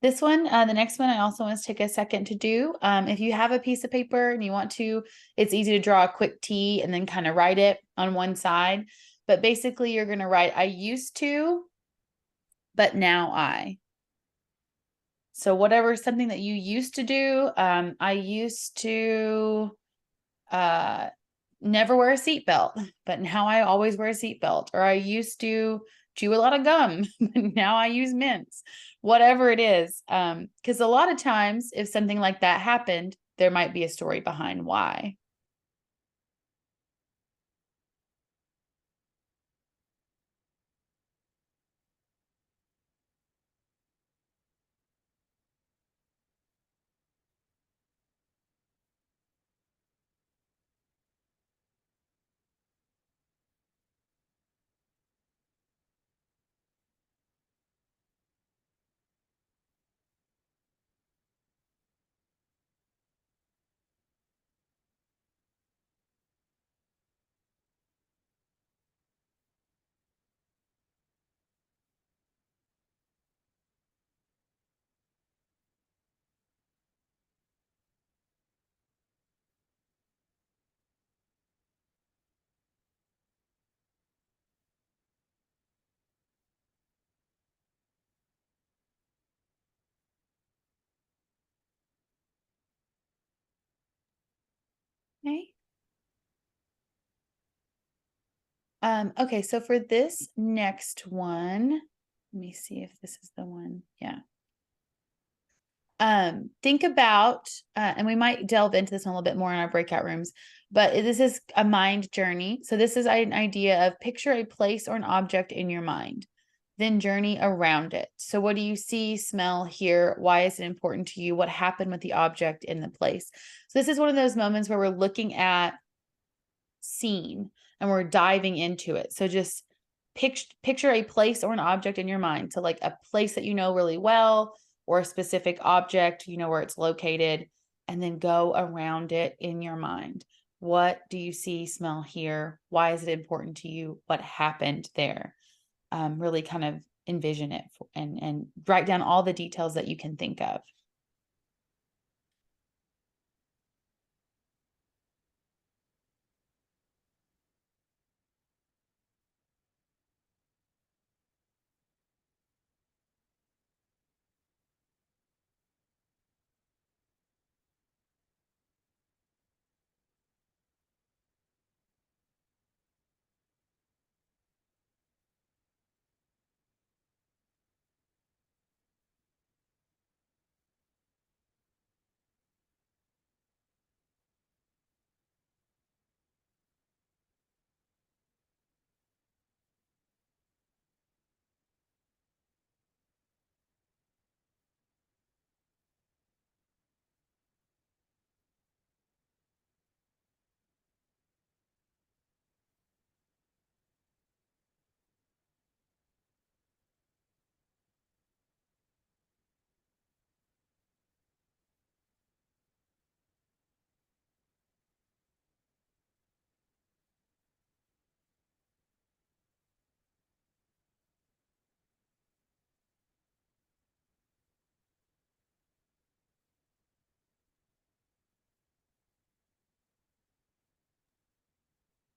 This one, the next one, I also want to take a second to do. If you have a piece of paper and you want to, it's easy to draw a quick T and then kind of write it on one side. But basically, you're going to write, I used to, but now I. So whatever something that you used to do, I used to never wear a seatbelt, but now I always wear a seatbelt. Or I used to chew a lot of gum, but now I use mints. Whatever it is, because a lot of times if something like that happened, there might be a story behind why. Okay. Okay, so for this next one, let me see if this is the one. Yeah. Think about, and we might delve into this one a little bit more in our breakout rooms, but this is a mind journey. So this is an idea of picture a place or an object in your mind, then journey around it. So what do you see, smell, hear? Why is it important to you? What happened with the object in the place? So this is one of those moments where we're looking at scene and we're diving into it. So just picture a place or an object in your mind. So like a place that you know really well, or a specific object, you know where it's located, and then go around it in your mind. What do you see, smell, hear? Why is it important to you? What happened there? Really kind of envision it and write down all the details that you can think of.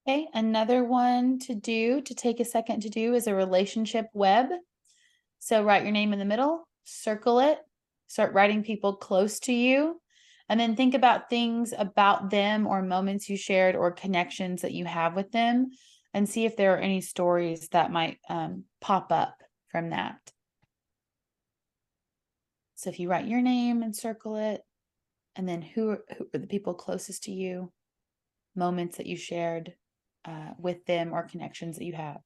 Okay, another one to take a second to do is a relationship web. So write your name in the middle, circle it, start writing people close to you, and then think about things about them or moments you shared or connections that you have with them, and see if there are any stories that might pop up from that. So if you write your name and circle it, and then who are the people closest to you, moments that you shared with them or connections that you have.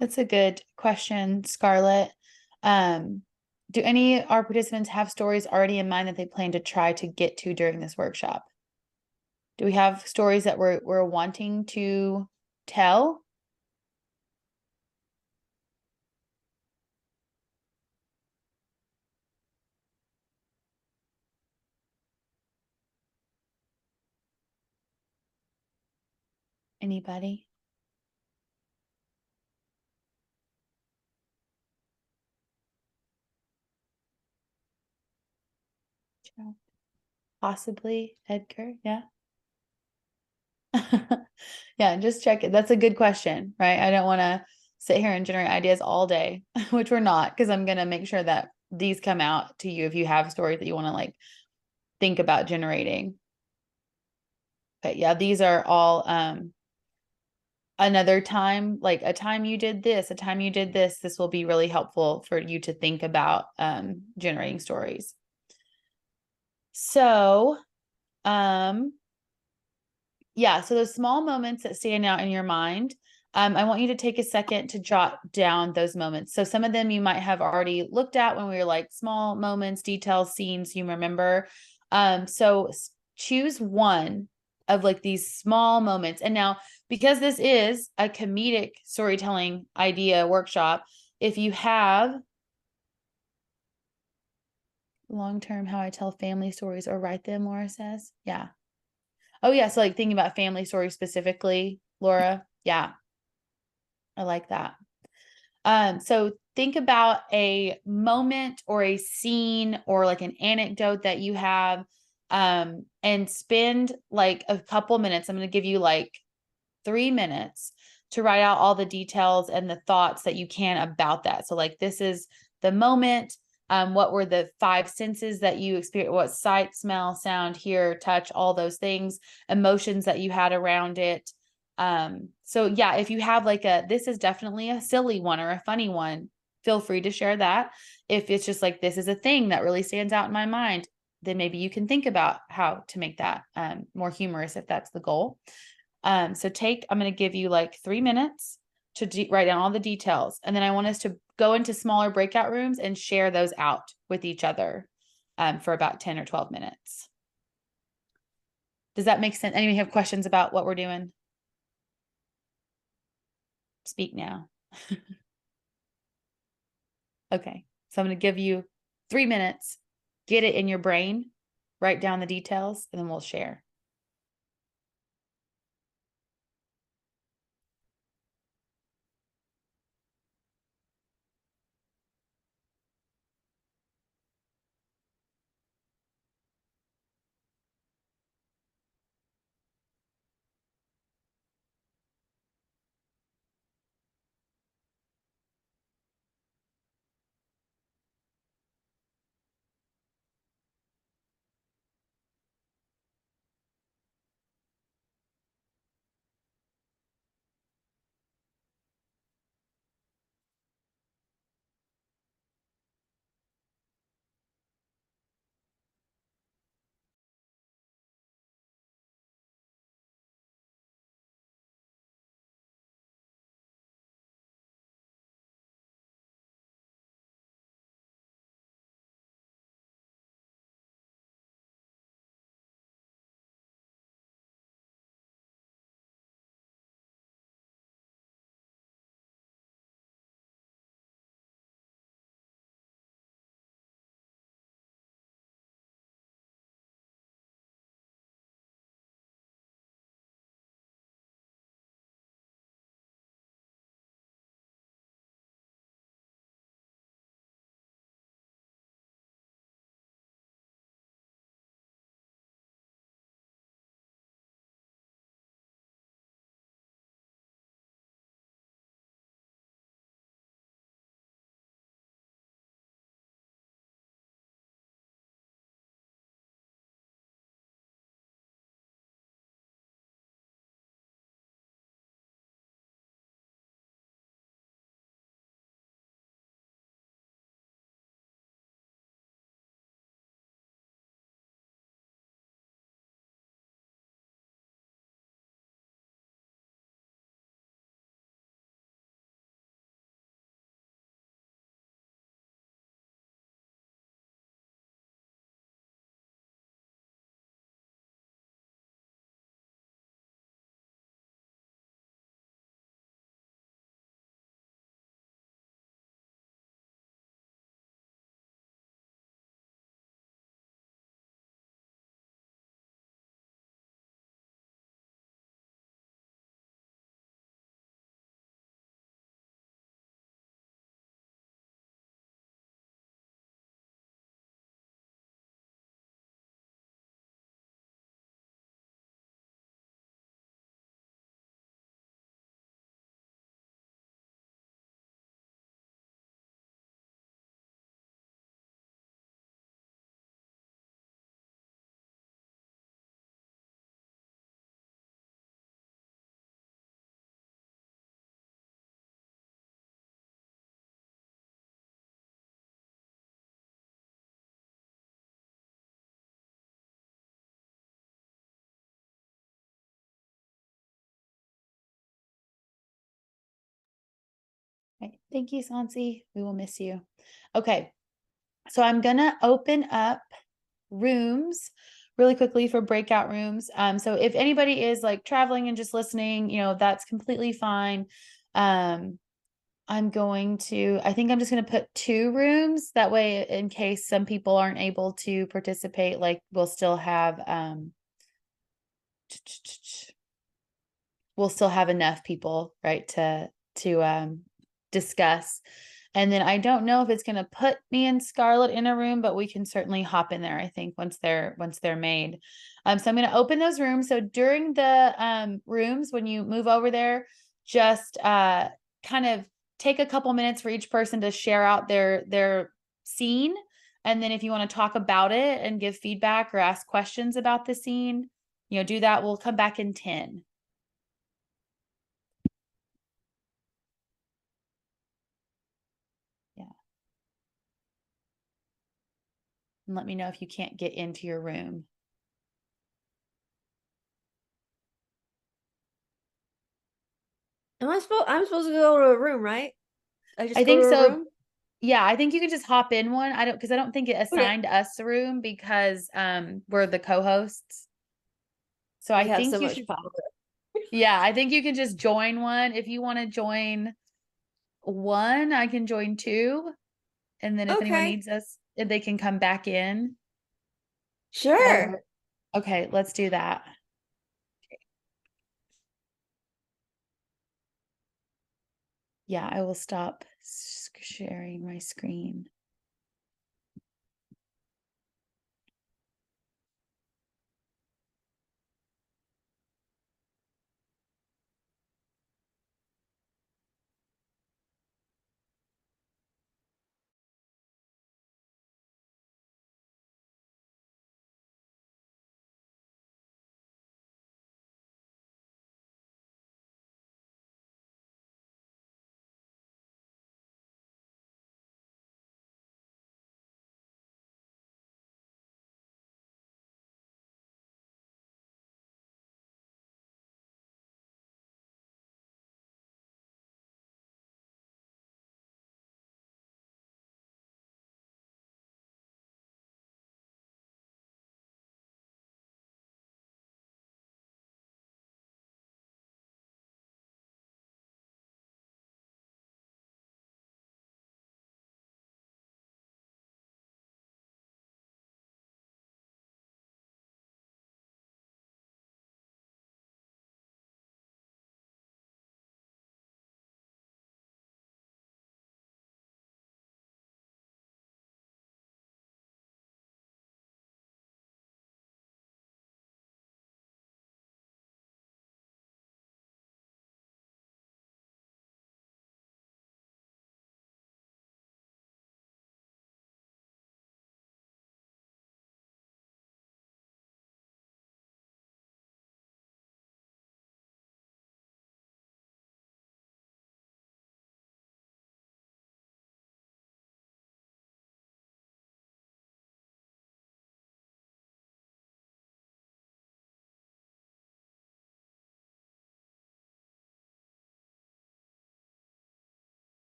That's a good question, Scarlett. Do any our participants have stories already in mind that they plan to try to get to during this workshop? Do we have stories that we're wanting to tell? Anybody? Possibly Edgar, yeah. Yeah, just check it. That's a good question, right? I don't want to sit here and generate ideas all day, which we're not, because I'm going to make sure that these come out to you if you have stories that you want to like think about generating. But yeah, these are all another time, like a time you did this, a time you did this. This will be really helpful for you to think about generating stories. So, yeah, so those small moments that stand out in your mind, I want you to take a second to jot down those moments. So some of them you might have already looked at when we were like small moments, details, scenes you remember. So choose one of like these small moments. And now, because this is a comedic storytelling idea workshop, if you have long-term how I tell family stories or write them, Laura says, yeah. Oh yeah, so like thinking about family stories specifically, Laura. Yeah. I like that. So think about a moment or a scene or like an anecdote that you have, and spend like a couple minutes. I'm going to give you like 3 minutes to write out all the details and the thoughts that you can about that. So like, this is the moment. What were the 5 senses that you experienced? What sight, smell, sound, hear, touch, all those things, emotions that you had around it. So yeah, if you have like this is definitely a silly one or a funny one, feel free to share that. If it's just like, this is a thing that really stands out in my mind, then maybe you can think about how to make that more humorous if that's the goal. So I'm going to give you like 3 minutes to write down all the details. And then I want us to go into smaller breakout rooms and share those out with each other for about 10 or 12 minutes. Does that make sense? Anybody have questions about what we're doing? Speak now. Okay. So I'm going to give you 3 minutes, get it in your brain, write down the details, and then we'll share. Right. Thank you, Sansi. We will miss you. Okay. So I'm gonna open up rooms really quickly for breakout rooms. So if anybody is like traveling and just listening, that's completely fine. I think I'm just going to put 2 rooms. That way, in case some people aren't able to participate, like we'll still have enough people, right, to discuss. And then I don't know if it's going to put me and Scarlett in a room, but we can certainly hop in there, I think, once they're made. So I'm going to open those rooms. So during the rooms, when you move over there, just kind of take a couple minutes for each person to share out their scene. And then if you want to talk about it and give feedback or ask questions about the scene, do that. We'll come back in 10. Yeah. And let me know if you can't get into your room. I'm supposed to go to a room, right? I just I go think to a so. room? Yeah, I think you can just hop in one. Because I don't think it assigned us a room because we're the co-hosts. So We I have think so you much should, power. yeah, I think you can just join one. If you want to join one, I can join 2. And then if anyone Okay, needs us, they can come back in. sure. Okay, let's do that. Yeah, I will stop sharing my screen.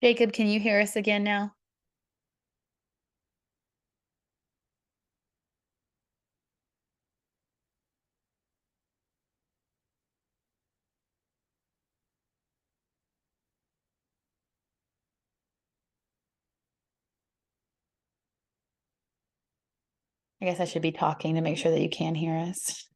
Jacob, can you hear us again now? I guess I should be talking to make sure that you can hear us.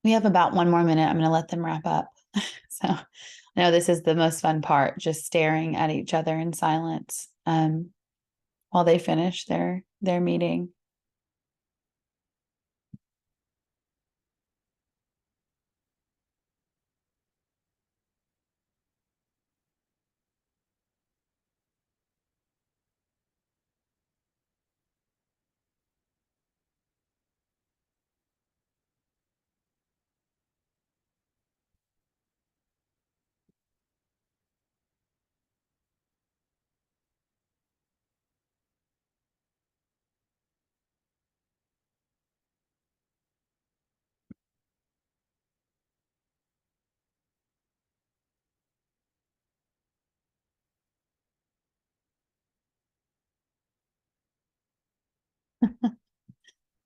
We have about 1 more minute. I'm going to let them wrap up. So, no, this is the most fun part, just staring at each other in silence while they finish their meeting.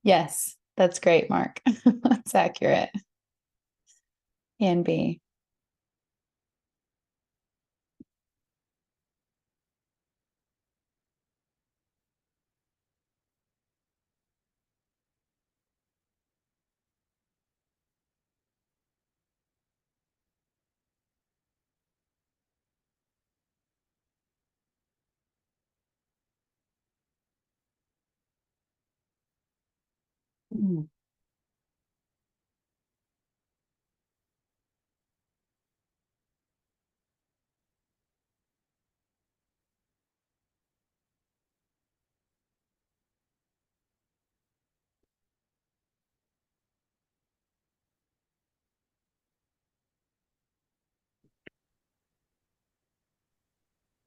Yes, that's great, Mark. That's accurate. Can be. Mm.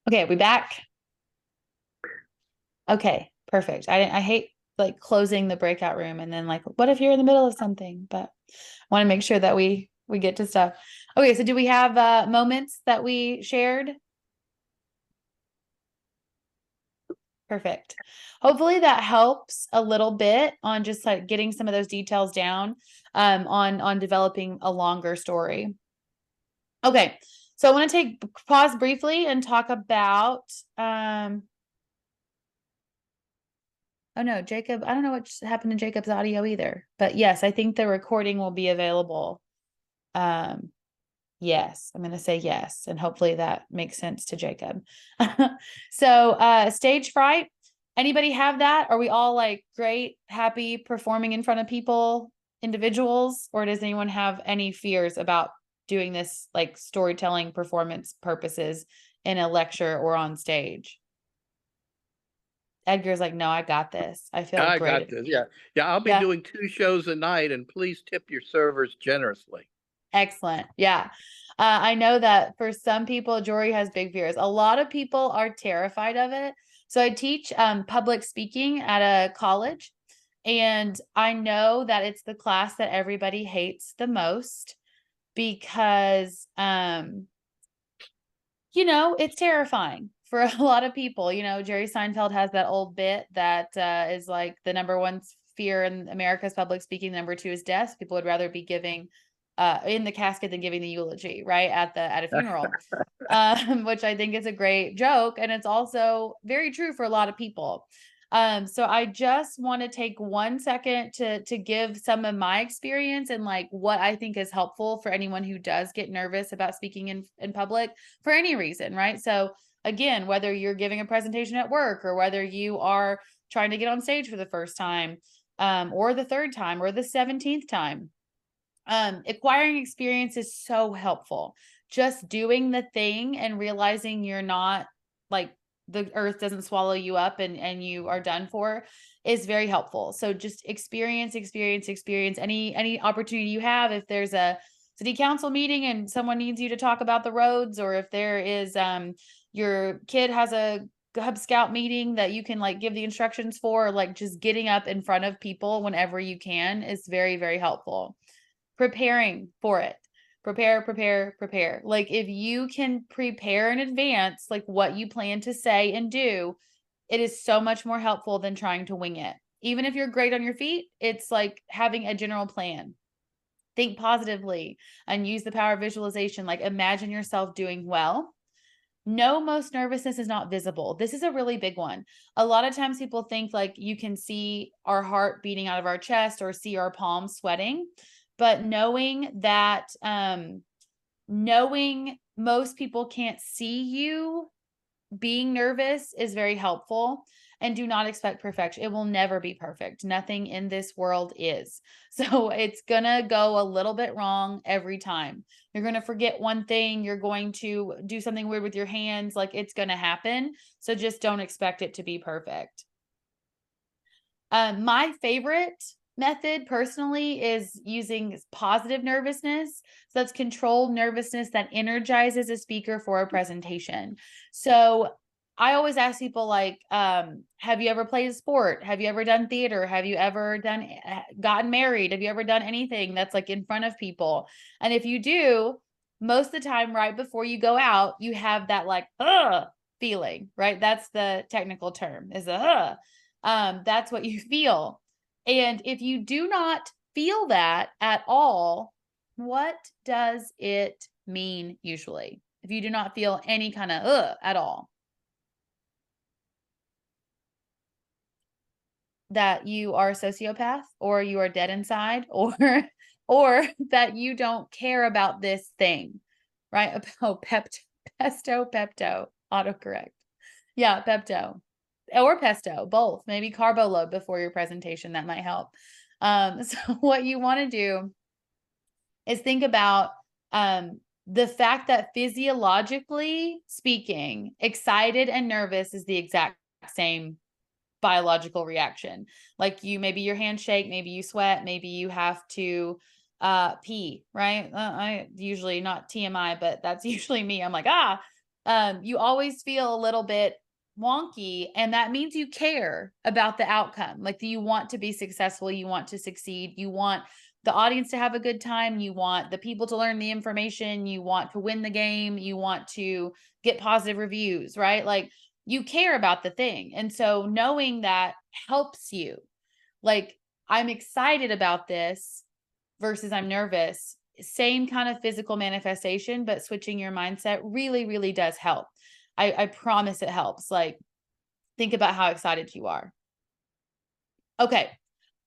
Okay, we back? Okay, perfect. I hate like closing the breakout room and then like, what if you're in the middle of something? But I want to make sure that we get to stuff. Okay, so do we have moments that we shared? Perfect. Hopefully that helps a little bit on just like getting some of those details down on developing a longer story. Okay, so I want to take pause briefly and talk about oh no, Jacob, I don't know what happened to Jacob's audio either. But yes, I think the recording will be available. Yes, I'm going to say yes, and hopefully that makes sense to Jacob. So, stage fright. Anybody have that? Are we all like great, happy performing in front of people, individuals, or does anyone have any fears about doing this like storytelling performance purposes in a lecture or on stage? Edgar's like, no, I got this. I feel I great. got this. Yeah. Yeah. I'll be Yeah. doing 2 shows a night, and please tip your servers generously. Excellent. Yeah. I know that for some people, Jory has big fears. A lot of people are terrified of it. So I teach public speaking at a college, and I know that it's the class that everybody hates the most because it's terrifying for a lot of people. Jerry Seinfeld has that old bit that is like the number one fear in America's public speaking. Number 2 is death. People would rather be giving in the casket than giving the eulogy, right? At a funeral. Which I think is a great joke. And it's also very true for a lot of people. So I just want to take 1 second to give some of my experience and like what I think is helpful for anyone who does get nervous about speaking in public for any reason, right? So again, whether you're giving a presentation at work or whether you are trying to get on stage for the first time, or the 3rd time or the 17th time, acquiring experience is so helpful. Just doing the thing and realizing you're not like the earth doesn't swallow you up and you are done for is very helpful. So just experience any opportunity you have. If there's a city council meeting and someone needs you to talk about the roads, or if there is your kid has a Cub Scout meeting that you can like give the instructions for, like just getting up in front of people whenever you can is very, very helpful. Preparing for it. Prepare. Like if you can prepare in advance, like what you plan to say and do, it is so much more helpful than trying to wing it. Even if you're great on your feet, it's like having a general plan. Think positively and use the power of visualization. Like imagine yourself doing well. No, most nervousness is not visible. This is a really big one. A lot of times people think like you can see our heart beating out of our chest or see our palms sweating. But knowing that, knowing most people can't see you being nervous is very helpful. And do not expect perfection. It will never be perfect. Nothing in this world is. So it's going to go a little bit wrong every time. You're going to forget one thing. You're going to do something weird with your hands. Like it's going to happen. So just don't expect it to be perfect. My favorite method personally is using positive nervousness. So that's controlled nervousness that energizes a speaker for a presentation. So I always ask people like, have you ever played a sport? Have you ever done theater? Have you ever gotten married? Have you ever done anything that's like in front of people? And if you do, most of the time, right before you go out, you have that like, feeling, right? That's the technical term is that's what you feel. And if you do not feel that at all, what does it mean usually? If you do not feel any kind of at all, that you are a sociopath or you are dead inside or that you don't care about this thing, right? Oh, pesto, autocorrect. Yeah, Pepto. Or pesto, both. Maybe carbo load before your presentation. That might help. So what you want to do is think about the fact that physiologically speaking, excited and nervous is the exact same biological reaction. Like maybe your hands shake, maybe you sweat, maybe you have to pee, right? I usually not TMI, but that's usually me. I'm like, you always feel a little bit wonky, and that means you care about the outcome. Like you want to be successful, you want to succeed, you want the audience to have a good time, you want the people to learn the information, you want to win the game, you want to get positive reviews, right? Like you care about the thing. And so knowing that helps you. Like I'm excited about this versus I'm nervous. Same kind of physical manifestation, but switching your mindset really, really does help. I promise it helps. Like, think about how excited you are. Okay,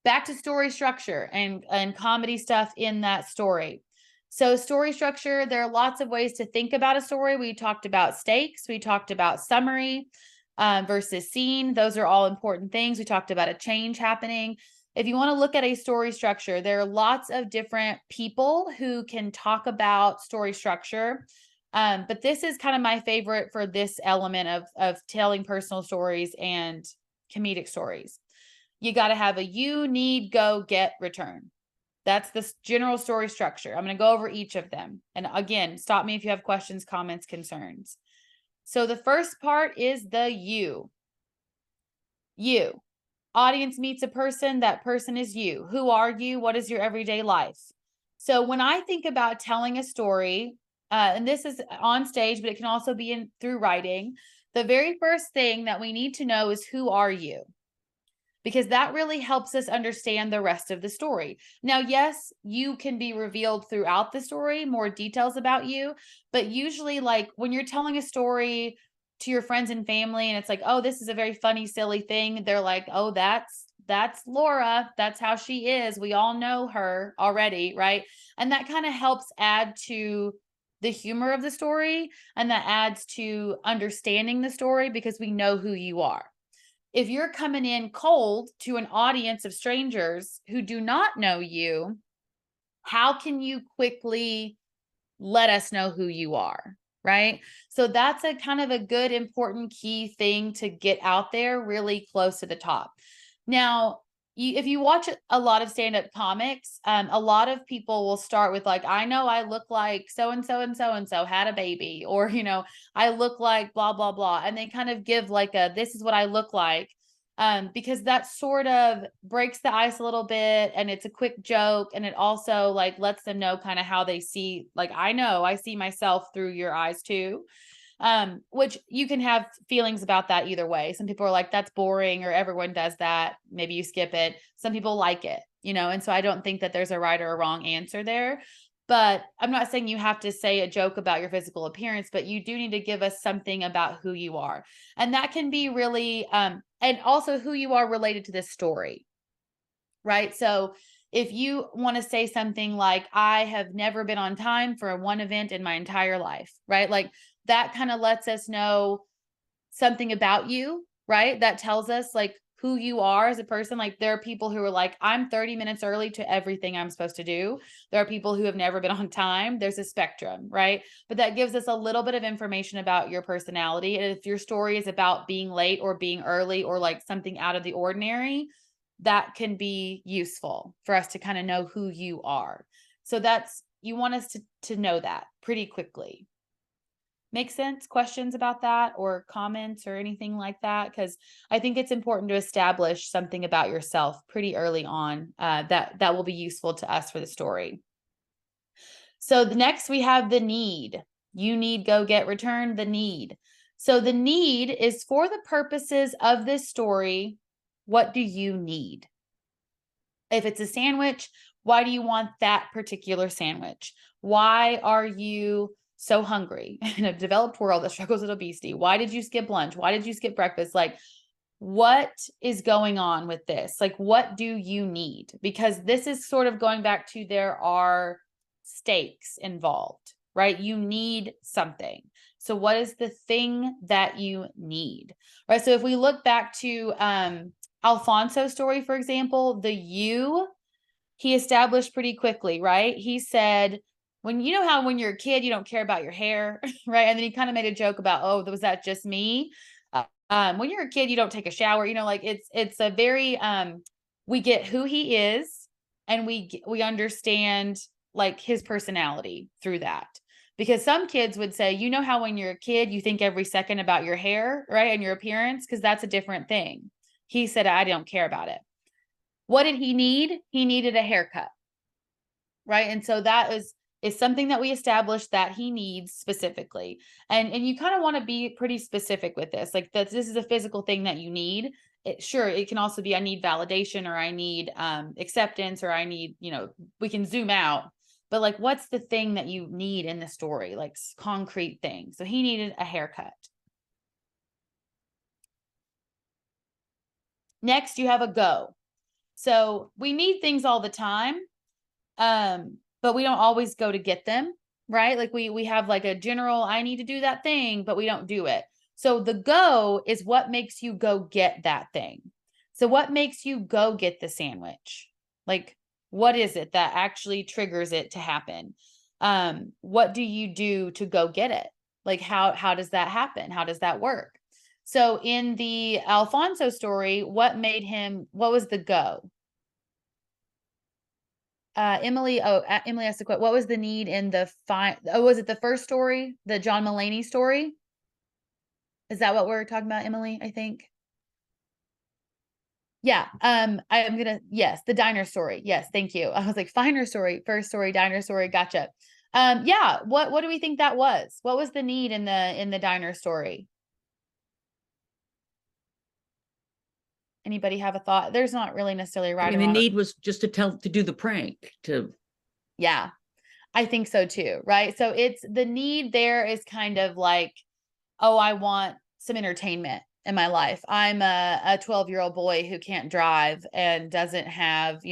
back to story structure and comedy stuff in that story. So story structure, there are lots of ways to think about a story. We talked about stakes. We talked about summary versus scene. Those are all important things. We talked about a change happening. If you want to look at a story structure, there are lots of different people who can talk about story structure. But this is kind of my favorite for this element of telling personal stories and comedic stories. You got to have a you, need, go, get, return. That's the general story structure. I'm going to go over each of them. And again, stop me if you have questions, comments, concerns. So the first part is the you. You. Audience meets a person. That person is you. Who are you? What is your everyday life? So when I think about telling a story, and this is on stage, but it can also be through writing, the very first thing that we need to know is who are you? because that really helps us understand the rest of the story. Now, yes, you can be revealed throughout the story, more details about you, but usually like when you're telling a story to your friends and family and it's like, oh, this is a very funny, silly thing. They're like, oh, that's Laura. That's how she is. We all know her already, right? And that kind of helps add to the humor of the story, and that adds to understanding the story because we know who you are. If you're coming in cold to an audience of strangers who do not know you, how can you quickly let us know who you are? Right? So that's a kind of a good, important key thing to get out there really close to the top. Now, if you watch a lot of stand-up comics, a lot of people will start with like, I know I look like so-and-so and so-and-so had a baby, or, I look like blah, blah, blah. And they kind of give like this is what I look like. Because that sort of breaks the ice a little bit, and it's a quick joke, and it also like lets them know kind of how they see, like, I know I see myself through your eyes too. Which you can have feelings about that either way. Some people are like, that's boring, or everyone does that. Maybe you skip it. Some people like it, and so I don't think that there's a right or a wrong answer there. But I'm not saying you have to say a joke about your physical appearance, but you do need to give us something about who you are. And that can be really, and also who you are related to this story, right? So if you want to say something like, I have never been on time for one event in my entire life, right? Like that kind of lets us know something about you, right? That tells us like who you are as a person. Like there are people who are like, I'm 30 minutes early to everything I'm supposed to do. There are people who have never been on time. There's a spectrum, right? But that gives us a little bit of information about your personality. And if your story is about being late or being early or like something out of the ordinary, that can be useful for us to kind of know who you are. So you want us to know that pretty quickly. Make sense? Questions about that or comments or anything like that? Because I think it's important to establish something about yourself pretty early on that will be useful to us for the story. So the next we have the need. You need, go get, return, the need. So the need is for the purposes of this story. What do you need? If it's a sandwich, why do you want that particular sandwich? Why are you so hungry in a developed world that struggles with obesity? Why did you skip lunch? Why did you skip breakfast? Like, what is going on with this? Like, what do you need? Because this is sort of going back to there are stakes involved, right? You need something. So what is the thing that you need? Right? So if we look back to Alfonso's story, for example, he established pretty quickly, right? He said, when you're a kid, you don't care about your hair, right? And then he kind of made a joke about, oh, was that just me? When you're a kid, you don't take a shower, like it's a very, we get who he is, and we understand like his personality through that. Because some kids would say, how when you're a kid, you think every second about your hair, right? And your appearance, because that's a different thing. He said, I don't care about it. What did he need? He needed a haircut, right? And so that is something that we established that he needs specifically. And you kind of want to be pretty specific with this. Like this is a physical thing that you need. Sure, it can also be I need validation, or I need acceptance, or I need, we can zoom out. But like, what's the thing that you need in the story? Like concrete thing. So he needed a haircut. Next, you have a go. So we need things all the time, but we don't always go to get them, right? Like we have like a general, I need to do that thing, but we don't do it. So the go is what makes you go get that thing. So what makes you go get the sandwich? Like, what is it that actually triggers it to happen? What do you do to go get it? Like, how does that happen? How does that work? So in the Alfonso story, what was the go? Emily asked the question, what was the need in was it the first story, the John Mulaney story? Is that what we're talking about, Emily? I think. Yeah. Yes, the diner story. Yes. Thank you. I was like, finer story, first story, diner story. Gotcha. Yeah. What do we think that was? What was the need in the diner story? Anybody have a thought? There's not really necessarily right I mean, or the wrong. need was just to do the prank to. Yeah, I think so too. Right. So it's the need there is kind of like, oh, I want some entertainment in my life. I'm a 12-year-old boy who can't drive and doesn't have,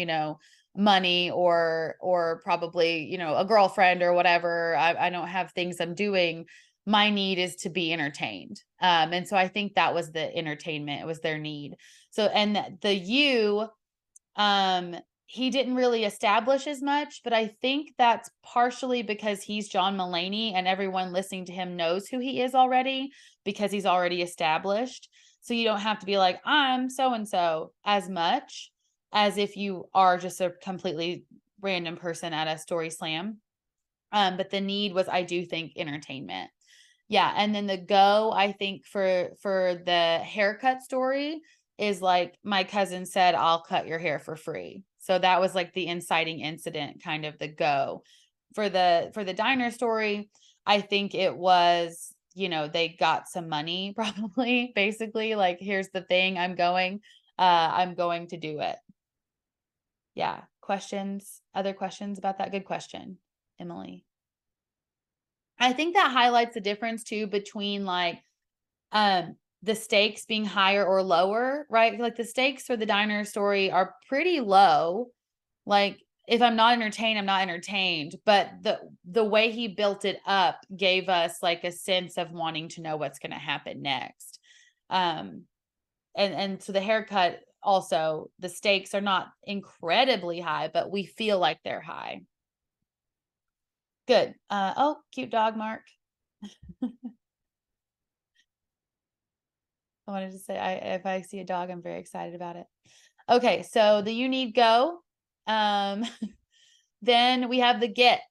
money or probably, a girlfriend or whatever. I don't have things I'm doing. My need is to be entertained. And so I think that was the entertainment. It was their need. So, and the you, he didn't really establish as much, but I think that's partially because he's John Mulaney and everyone listening to him knows who he is already because he's already established. So you don't have to be like, I'm so-and-so as much as if you are just a completely random person at a story slam. But the need was, I do think, entertainment. Yeah. And then the go, I think for the haircut story is like my cousin said, I'll cut your hair for free. So that was like the inciting incident, kind of the go. For the diner story, I think it was, they got some money probably, basically like, here's the thing, I'm going to do it. Yeah. Questions, other questions about that? Good question, Emily. I think that highlights the difference too between like the stakes being higher or lower, right? Like the stakes for the diner story are pretty low. Like if I'm not entertained, I'm not entertained. But the way he built it up gave us like a sense of wanting to know what's going to happen next. And so the haircut also, the stakes are not incredibly high, but we feel like they're high. Good. Oh, cute dog, Mark. I wanted to say, if I see a dog, I'm very excited about it. Okay, so the you need go. Then we have the get.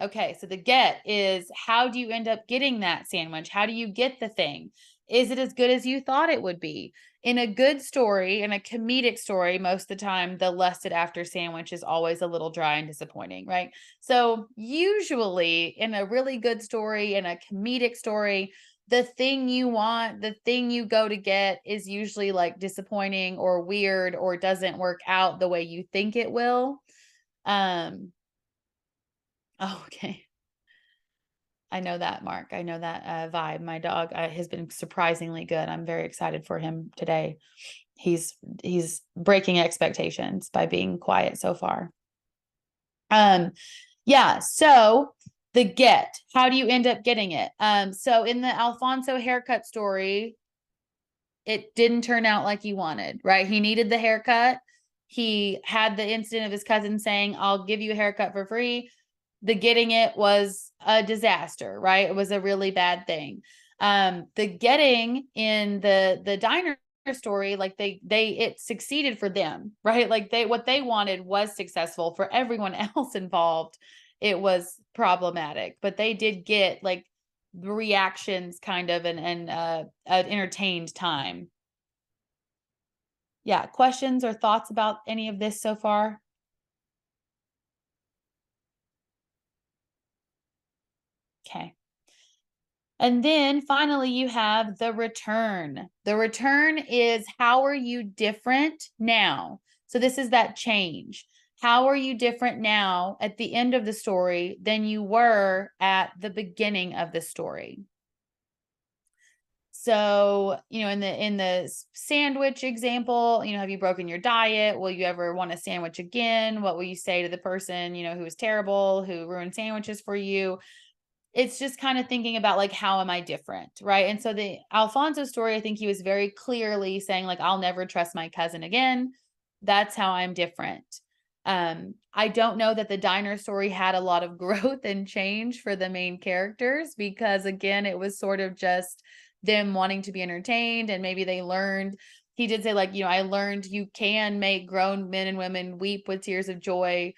Okay, so the get is, how do you end up getting that sandwich? How do you get the thing? Is it as good as you thought it would be? In a good story, in a comedic story, most of the time, the lusted after sandwich is always a little dry and disappointing, right? So usually in a really good story, in a comedic story, the thing you want, the thing you go to get is usually like disappointing or weird or doesn't work out the way you think it will. Oh, okay. I know that, Mark. I know that vibe. My dog has been surprisingly good. I'm very excited for him today. He's breaking expectations by being quiet so far. Yeah, so the get, how do you end up getting it? So in the Alfonso haircut story, it didn't turn out like he wanted, right? He needed the haircut. He had the incident of his cousin saying, I'll give you a haircut for free. The getting it was a disaster, right? It was a really bad thing. The getting in the diner story, like it succeeded for them, right? Like what they wanted was successful. For everyone else involved, it was problematic, but they did get like reactions kind of and an entertained time. Yeah, questions or thoughts about any of this so far? Okay. And then finally, you have the return. The return is, how are you different now? So this is that change. How are you different now at the end of the story than you were at the beginning of the story? So, in the sandwich example, have you broken your diet? Will you ever want a sandwich again? What will you say to the person, who was terrible, who ruined sandwiches for you? It's just kind of thinking about like, how am I different? Right. And so the Alfonso story, I think he was very clearly saying like, I'll never trust my cousin again. That's how I'm different. I don't know that the diner story had a lot of growth and change for the main characters, because again, it was sort of just them wanting to be entertained, and maybe they learned. He did say like, I learned you can make grown men and women weep with tears of joy,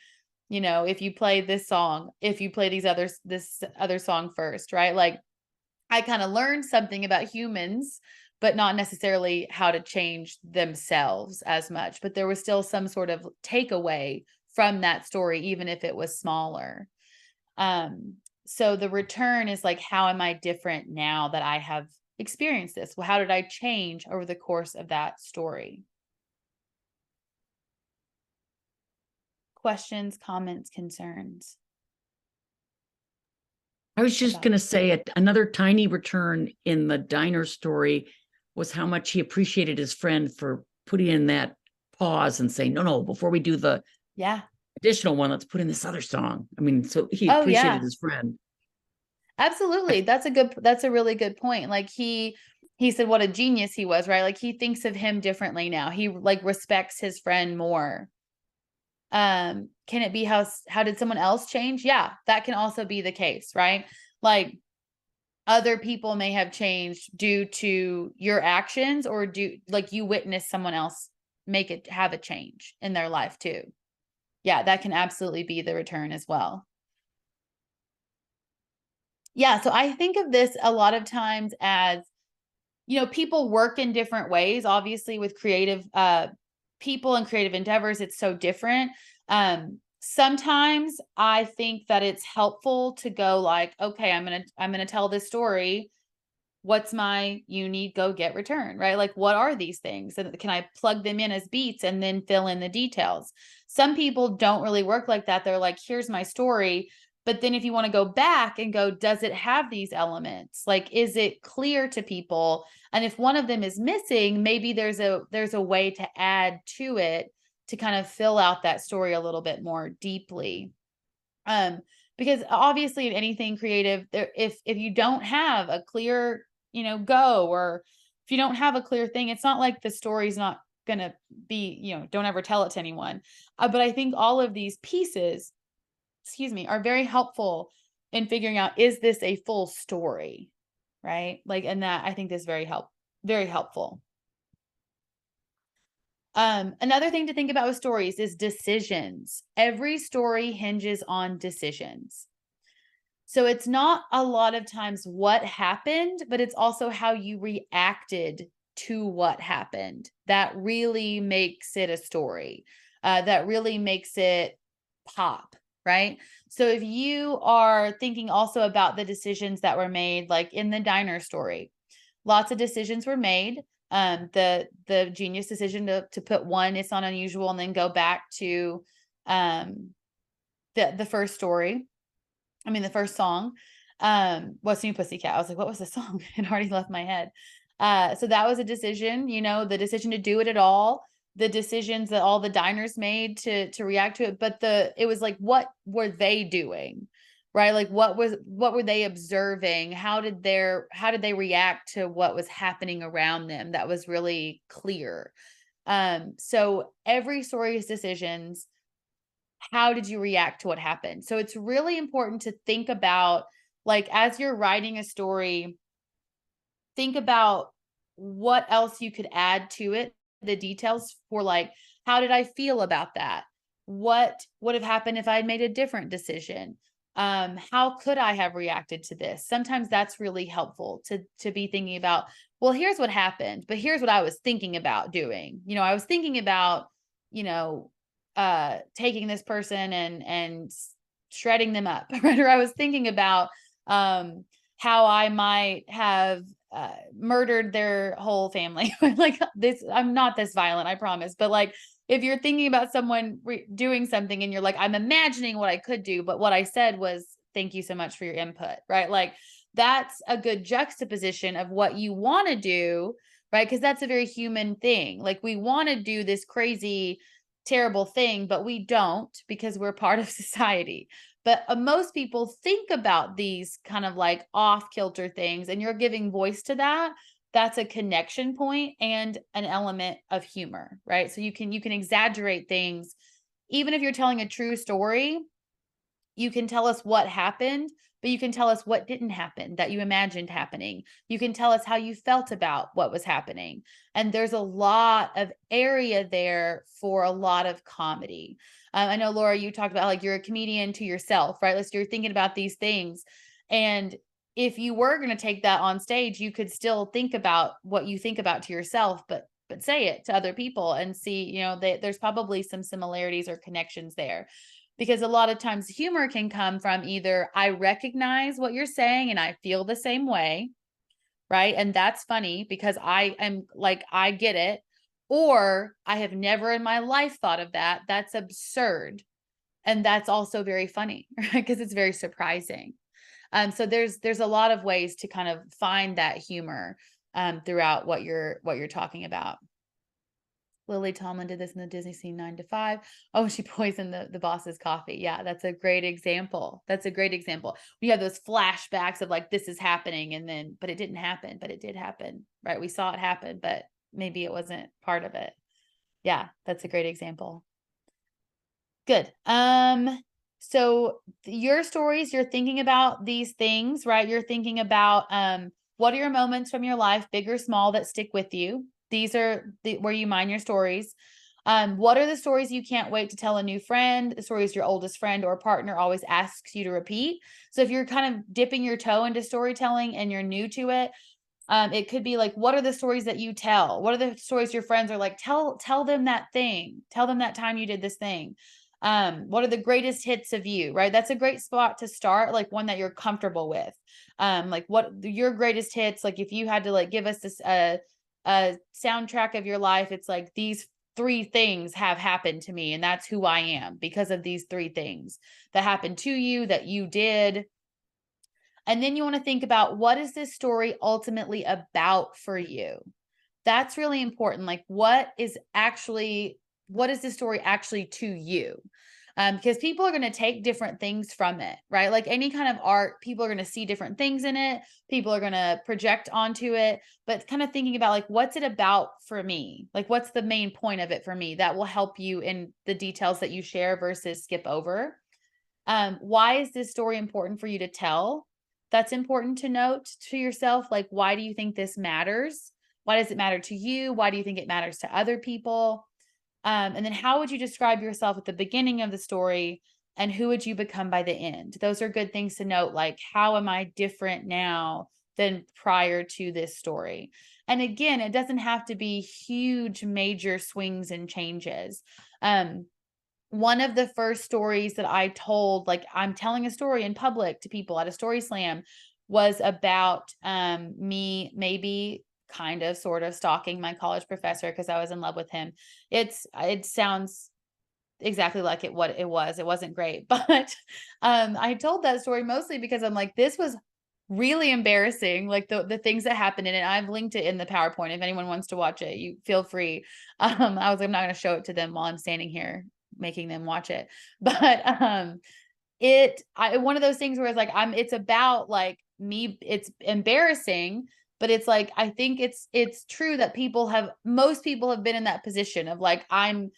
if you play this song, if you play this other song first, right? Like I kind of learned something about humans, but not necessarily how to change themselves as much. But there was still some sort of takeaway from that story, even if it was smaller. So the return is like, how am I different now that I have experienced this? Well, how did I change over the course of that story? questions, comments, concerns? I was just about- going to say another tiny return in the diner story was how much he appreciated his friend for putting in that pause and saying, no, before we do the Yeah. additional one, let's put in this other song. I mean, so he Oh, appreciated yeah. his friend. Absolutely. That's a really good point. Like he said what a genius he was, right? Like he thinks of him differently now. He like respects his friend more. Can it be how did someone else change? Yeah, that can also be the case, right? Like other people may have changed due to your actions, or like you witness someone else have a change in their life too. Yeah, that can absolutely be the return as well. Yeah, so I think of this a lot of times as, people work in different ways. Obviously, with creative people and creative endeavors, it's so different. Sometimes I think that it's helpful to go like, okay, I'm gonna tell this story. What's my need, go, get, return, right? Like, what are these things? And can I plug them in as beats and then fill in the details? Some people don't really work like that. They're like, here's my story. But then if you want to go back and go, does it have these elements? Like, is it clear to people? And if one of them is missing, maybe there's a way to add to it to kind of fill out that story a little bit more deeply. Because obviously in anything creative, if you don't have a clear, go, or if you don't have a clear thing, it's not like the story's not going to be, don't ever tell it to anyone. But I think all of these pieces, are very helpful in figuring out, is this a full story? Right? Like, and that I think is very helpful. Another thing to think about with stories is decisions. Every story hinges on decisions. So it's not a lot of times what happened, but it's also how you reacted to what happened. That really makes it a story. That really makes it pop, right? So if you are thinking also about the decisions that were made, like in the diner story, lots of decisions were made. The genius decision to put one, it's not unusual, and then go back to the first story. I mean, the first song, What's New Pussycat? I was like, what was the song? It already left my head. So that was a decision, the decision to do it at all, the decisions that all the diners made to react to it. But it was like, what were they doing? Right? Like what were they observing? How did they react to what was happening around them? That was really clear. So every story's decisions, how did you react to what happened? So it's really important to think about, like, as you're writing a story, think about what else you could add to it, the details for, like, how did I feel about that? What would have happened if I had made a different decision? How could I have reacted to this? Sometimes that's really helpful to be thinking about, well, here's what happened, but here's what I was thinking about doing. I was thinking about, taking this person and shredding them up, right? Or I was thinking about how I might have murdered their whole family. Like this, I'm not this violent, I promise. But like, if you're thinking about someone doing something and you're like, I'm imagining what I could do, but what I said was, thank you so much for your input, right? Like that's a good juxtaposition of what you want to do, right? Because that's a very human thing. Like we want to do this crazy, terrible thing, but we don't, because we're part of society. But most people think about these kind of like off kilter things, and you're giving voice to that. That's a connection point and an element of humor, right? So you can exaggerate things. Even if you're telling a true story, you can tell us what happened, but you can tell us what didn't happen that you imagined happening. You can tell us how you felt about what was happening. And there's a lot of area there for a lot of comedy. I know, Laura, you talked about like you're a comedian to yourself, right? You're thinking about these things. And if you were going to take that on stage, you could still think about what you think about to yourself, but say it to other people and see, there's probably some similarities or connections there. Because a lot of times humor can come from either I recognize what you're saying and I feel the same way, right? And that's funny because I am like, I get it. Or I have never in my life thought of that. That's absurd. And that's also very funny, right? Because it's very surprising. So there's a lot of ways to kind of find that humor throughout what you're talking about. Lily Tomlin did this in the Disney scene 9 to 5. Oh, she poisoned the boss's coffee. Yeah, that's a great example. That's a great example. We have those flashbacks of like, this is happening, and then, but it didn't happen, but it did happen, right? We saw it happen, but maybe it wasn't part of it. Yeah, that's a great example. Good. So your stories, you're thinking about these things, right? You're thinking about what are your moments from your life, big or small, that stick with you. These are where you mine your stories. What are the stories you can't wait to tell a new friend? The stories your oldest friend or partner always asks you to repeat. So if you're kind of dipping your toe into storytelling and you're new to it, it could be like, what are the stories that you tell? What are the stories your friends are like, tell them that thing. Tell them that time you did this thing. What are the greatest hits of you, right? That's a great spot to start, like one that you're comfortable with. Like what your greatest hits, like if you had to like give us this a soundtrack of your life, it's like these 3 things have happened to me, and that's who I am because of these 3 things that happened to you, that you did. And then you want to think about, what is this story ultimately about for you? That's really important. Like, what is this story actually to you? Because people are going to take different things from it, right? Like any kind of art, people are going to see different things in it. People are going to project onto it, but kind of thinking about like, what's it about for me? Like, what's the main point of it for me? That will help you in the details that you share versus skip over. Why is this story important for you to tell? That's important to note to yourself. Like, why do you think this matters? Why does it matter to you? Why do you think it matters to other people? And then how would you describe yourself at the beginning of the story, and who would you become by the end? Those are good things to note. Like, how am I different now than prior to this story? And again, it doesn't have to be huge, major swings and changes. One of the first stories that I told, like I'm telling a story in public to people at a story slam, was about me maybe kind of sort of stalking my college professor because I was in love with him. It sounds exactly like what it was. It wasn't great, but I told that story mostly because I'm like, this was really embarrassing, like the things that happened in it. I've linked it in the PowerPoint. If anyone wants to watch it, you feel free. I'm not going to show it to them while I'm standing here making them watch it, but one of those things where it's like it's about like me, it's embarrassing, but it's like I think it's true that most people have been in that position of like, I'm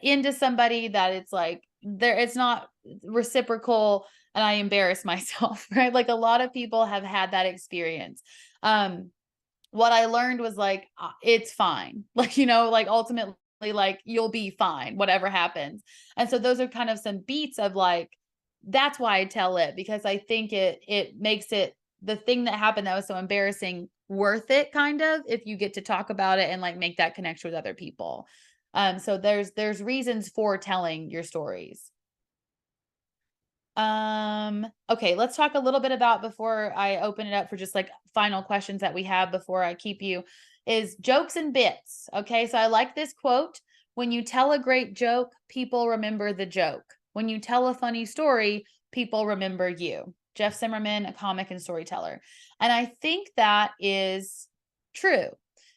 into somebody that it's like it's not reciprocal and I embarrass myself, right? Like a lot of people have had that experience. What I learned was like, it's fine. Like, like ultimately, like you'll be fine, whatever happens. And so those are kind of some beats of like, that's why I tell it, because I think it makes it, the thing that happened that was so embarrassing, worth it, kind of, if you get to talk about it and like make that connection with other people. So there's reasons for telling your stories. Okay, let's talk a little bit about, before I open it up for just like final questions that we have before I keep you, is jokes and bits. Okay, so I like this quote: when you tell a great joke, people remember the joke. When you tell a funny story, people remember you. Jeff Zimmerman, a comic and storyteller. And I think that is true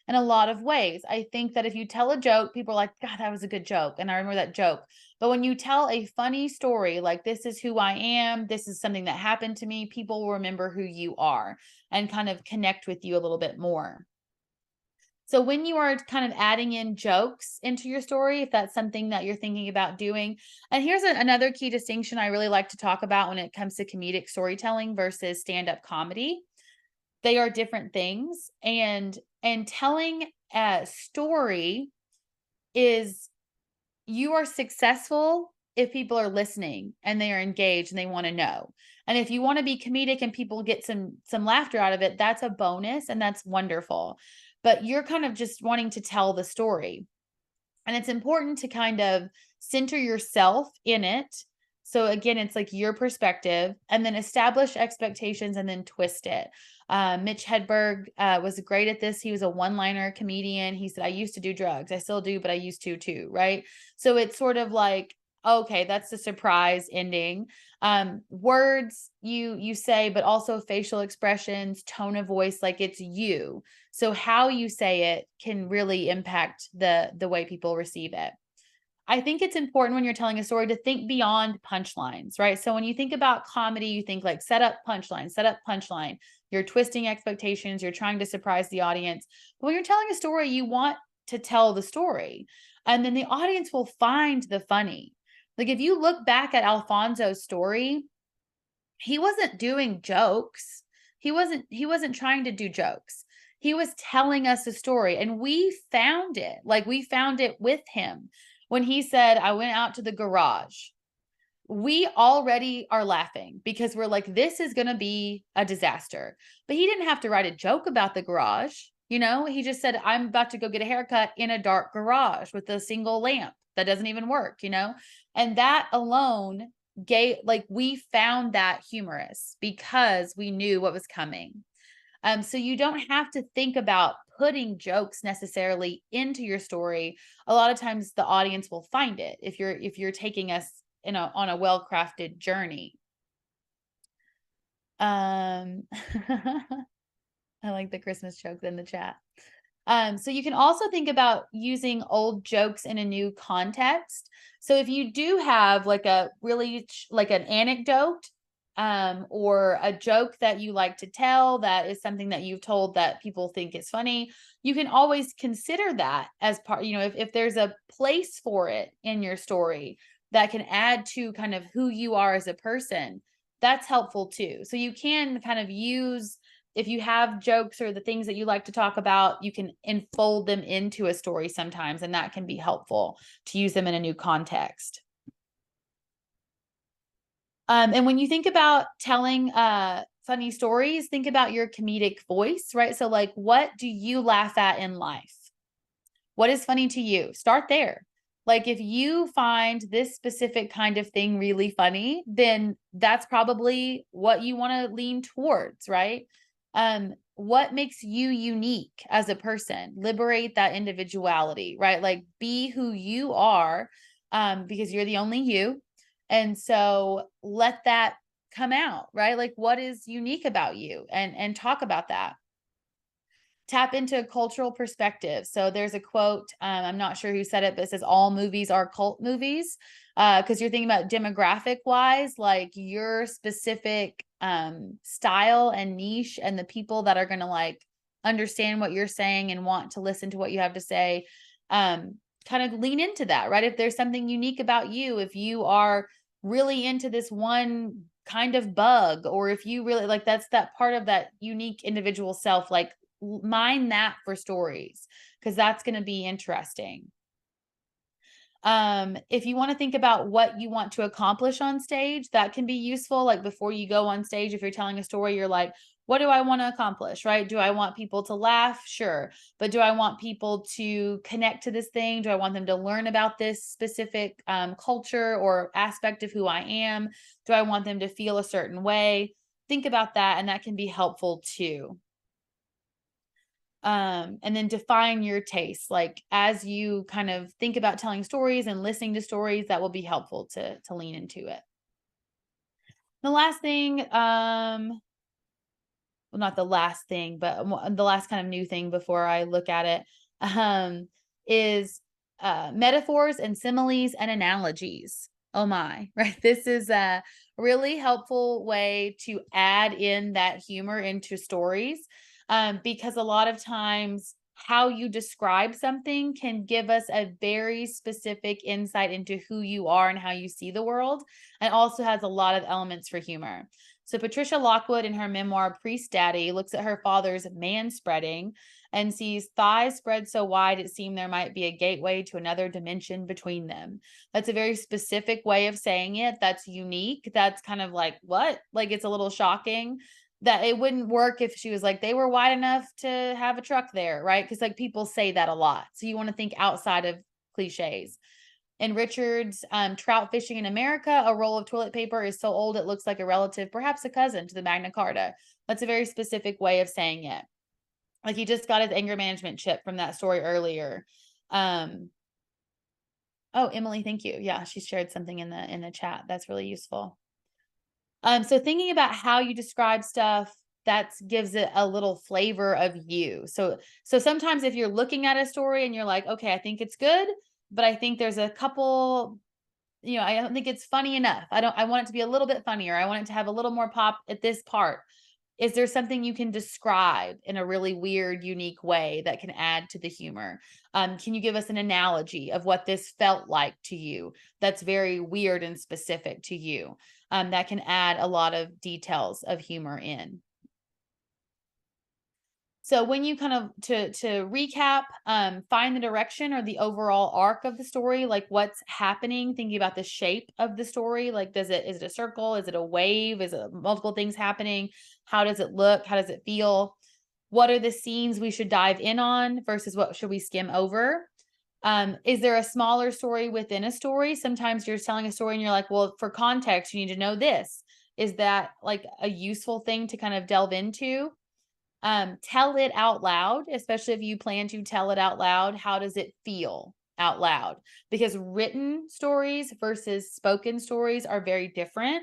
in a lot of ways. I think that if you tell a joke, people are like, God, that was a good joke, and I remember that joke. But when you tell a funny story, like this is who I am, this is something that happened to me, people will remember who you are and kind of connect with you a little bit more. So when you are kind of adding in jokes into your story, if that's something that you're thinking about doing, and here's another key distinction I really like to talk about when it comes to comedic storytelling versus stand-up comedy. They are different things, and telling a story is, you are successful if people are listening and they are engaged and they want to know. And if you want to be comedic and people get some laughter out of it, that's a bonus and that's wonderful. But you're kind of just wanting to tell the story. And it's important to kind of center yourself in it. So again, it's like your perspective, and then establish expectations and then twist it. Mitch Hedberg was great at this. He was a one-liner comedian. He said, I used to do drugs. I still do, but I used to too, right? So it's sort of like, okay, that's the surprise ending. Words you say, but also facial expressions, tone of voice, like it's you. So how you say it can really impact the way people receive it. I think it's important when you're telling a story to think beyond punchlines, right? So when you think about comedy, you think like set up punchline. You're twisting expectations, you're trying to surprise the audience. But when you're telling a story, you want to tell the story. And then the audience will find the funny. Like if you look back at Alfonso's story, he wasn't doing jokes. He wasn't trying to do jokes. He was telling us a story, and we found it. Like we found it with him. When he said, I went out to the garage, we already are laughing because we're like, this is going to be a disaster. But he didn't have to write a joke about the garage. You know, he just said, I'm about to go get a haircut in a dark garage with a single lamp that doesn't even work, you know? And that alone we found that humorous because we knew what was coming. So you don't have to think about putting jokes necessarily into your story. A lot of times the audience will find it if you're taking us on a well-crafted journey. I like the Christmas jokes in the chat. So you can also think about using old jokes in a new context. So if you do have like a really like an anecdote, or a joke that you like to tell that is something that you've told that people think is funny, you can always consider that as part, you know, if there's a place for it in your story that can add to kind of who you are as a person, that's helpful too. So you can kind of use, if you have jokes or the things that you like to talk about, you can enfold them into a story sometimes, and that can be helpful to use them in a new context. And when you think about telling funny stories, think about your comedic voice, right? So like, what do you laugh at in life? What is funny to you? Start there. Like if you find this specific kind of thing really funny, then that's probably what you want to lean towards, right? What makes you unique as a person? Liberate that individuality, right? Like be who you are, because you're the only you. And so let that come out, right? Like what is unique about you, and talk about that. Tap into cultural perspective. So there's a quote, I'm not sure who said it, but it says all movies are cult movies. Because you're thinking about demographic wise, like your specific style and niche and the people that are going to like understand what you're saying and want to listen to what you have to say. Kind of lean into that, right? If there's something unique about you, if you are really into this one kind of bug, or if you really like, that's that part of that unique individual self, like mine that for stories, because that's going to be interesting. If you want to think about what you want to accomplish on stage, that can be useful. Like before you go on stage, if you're telling a story, you're like, what do I want to accomplish, right? Do I want people to laugh? Sure. But do I want people to connect to this thing? Do I want them to learn about this specific culture or aspect of who I am? Do I want them to feel a certain way? Think about that, and that can be helpful too. And then define your taste. Like as you kind of think about telling stories and listening to stories, that will be helpful to lean into it. The last thing, well, not the last thing, but the last kind of new thing before I look at it, is metaphors and similes and analogies. Oh my, right? This is a really helpful way to add in that humor into stories, because a lot of times how you describe something can give us a very specific insight into who you are and how you see the world, and also has a lot of elements for humor. So Patricia Lockwood in her memoir, Priest Daddy, looks at her father's man-spreading and sees thighs spread so wide it seemed there might be a gateway to another dimension between them. That's a very specific way of saying it. That's unique. That's kind of like, what? Like it's a little shocking that it wouldn't work if she was like, they were wide enough to have a truck there, right? Because like people say that a lot. So you want to think outside of cliches. In Richard's Trout Fishing in America, a roll of toilet paper is so old it looks like a relative, perhaps a cousin to the Magna Carta. That's a very specific way of saying it. Like he just got his anger management chip from that story earlier. Oh, Emily, thank you. Yeah, she shared something in the chat. That's really useful. So thinking about how you describe stuff, that gives it a little flavor of you. So sometimes if you're looking at a story and you're like, okay, I think it's good, but I think there's a couple, I don't think it's funny enough. I want it to be a little bit funnier. I want it to have a little more pop at this part. Is there something you can describe in a really weird, unique way that can add to the humor? Can you give us an analogy of what this felt like to you that's very weird and specific to you, that can add a lot of details of humor in? So when you kind of, to recap, find the direction or the overall arc of the story, like what's happening, thinking about the shape of the story, like is it a circle? Is it a wave? Is it multiple things happening? How does it look? How does it feel? What are the scenes we should dive in on versus what should we skim over? Is there a smaller story within a story? Sometimes you're telling a story and you're like, well, for context, you need to know this. Is that like a useful thing to kind of delve into? Tell it out loud, especially if you plan to tell it out loud. How does it feel out loud? Because written stories versus spoken stories are very different.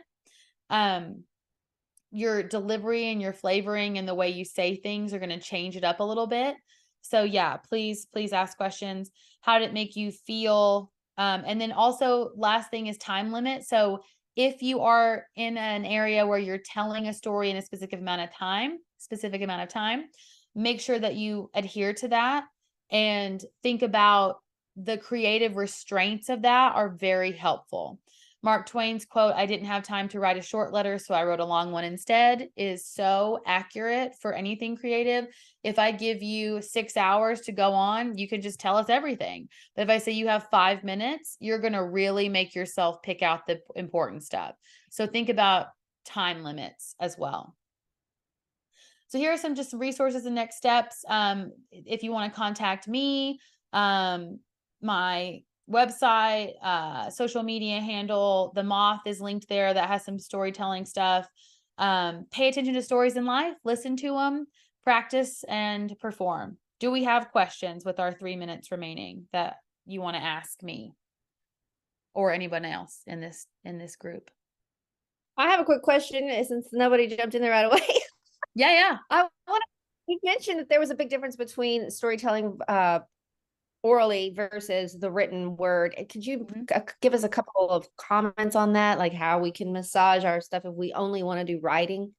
Your delivery and your flavoring and the way you say things are going to change it up a little bit. So yeah, please ask questions. How did it make you feel? And then also last thing is time limit. So if you are in an area where you're telling a story in a specific amount of time, make sure that you adhere to that and think about the creative restraints of that are very helpful. Mark Twain's quote, "I didn't have time to write a short letter, so I wrote a long one instead," is so accurate for anything creative. If I give you 6 hours to go on, you can just tell us everything. But if I say you have 5 minutes, you're going to really make yourself pick out the important stuff. So think about time limits as well. So here are some just resources and next steps. If you want to contact me, my website, social media handle, the Moth is linked there. That has some storytelling stuff. Pay attention to stories in life, listen to them, practice and perform. Do we have questions with our 3 minutes remaining that you want to ask me or anyone else in this group? I have a quick question since nobody jumped in there right away. Yeah. You mentioned that there was a big difference between storytelling orally versus the written word. Could you give us a couple of comments on that, like how we can massage our stuff if we only want to do writing?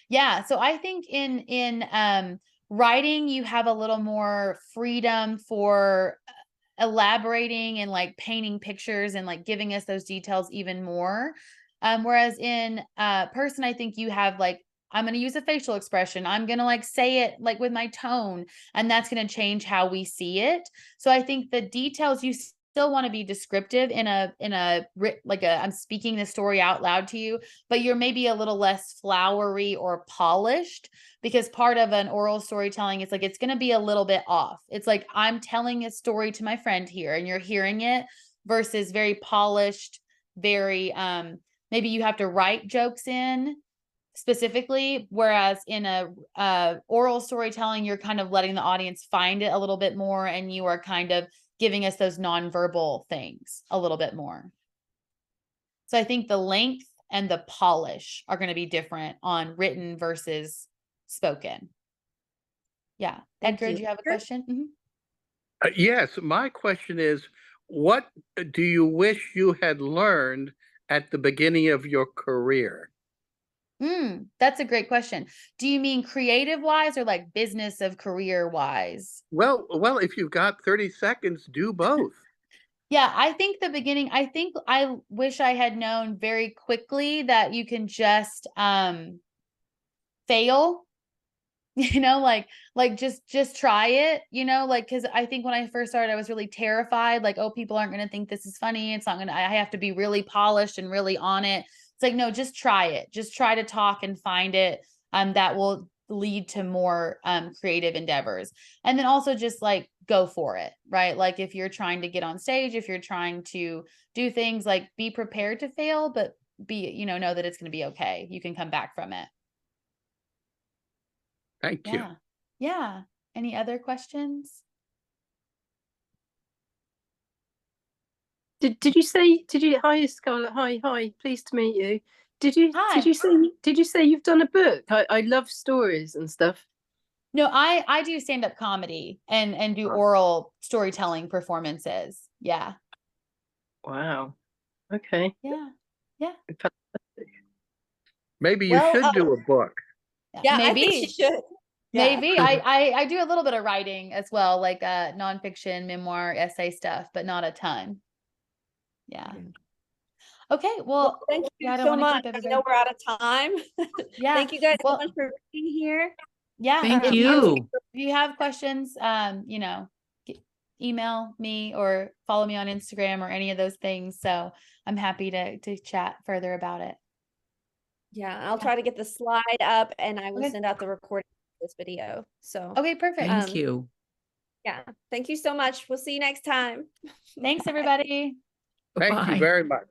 Yeah. So I think in writing, you have a little more freedom for elaborating and like painting pictures and like giving us those details even more. Whereas in person, I think you have like, I'm going to use a facial expression. I'm going to like say it like with my tone, and that's going to change how we see it. So I think the details, you still want to be descriptive in a I'm speaking the story out loud to you, but you're maybe a little less flowery or polished, because part of an oral storytelling is like, it's going to be a little bit off. It's like, I'm telling a story to my friend here and you're hearing it, versus very polished, very, maybe you have to write jokes in specifically, whereas in a oral storytelling, you're kind of letting the audience find it a little bit more, and you are kind of giving us those nonverbal things a little bit more. So I think the length and the polish are going to be different on written versus spoken. Yeah. Edgar, do you have a question? Yes, my question is, what do you wish you had learned at the beginning of your career? That's a great question. Do you mean creative wise or like business of career wise? Well, if you've got 30 seconds, do both. Yeah, I think the beginning, I think I wish I had known very quickly that you can just fail, like just try it, like, because I think when I first started, I was really terrified, like, oh, people aren't going to think this is funny. It's not going to, I have to be really polished and really on it. It's like, no, just try it. Just try to talk and find it. That will lead to more creative endeavors. And then also just like go for it, right? Like if you're trying to get on stage, if you're trying to do things, like be prepared to fail, but know that it's going to be okay. You can come back from it. Thank you. Yeah. Any other questions? Did you say, hi Scarlett, hi, pleased to meet you. Hi. Did you say you've done a book? I love stories and stuff. No, I do stand-up comedy and do oral storytelling performances. Yeah. Wow. Okay. Yeah. Yeah. Maybe you Well, should do a book. Yeah, I Maybe. think she should. Yeah. Maybe. I do a little bit of writing as well, like nonfiction, memoir, essay stuff, but not a ton. Yeah. Okay. Well, Thank you yeah, I don't so want to much. keep I everybody. know we're out of time. Yeah. Thank you guys so Well, much for being here. yeah. Thank If you. you have questions, you know, email me or follow me on Instagram or any of those things. So I'm happy to chat further about it. Yeah, I'll try to get the slide up and I will Okay. send out the recording of this video. So Okay, perfect. Thank you. yeah, thank you so much. We'll see you next time. Thanks, everybody. Thank you Bye. very much.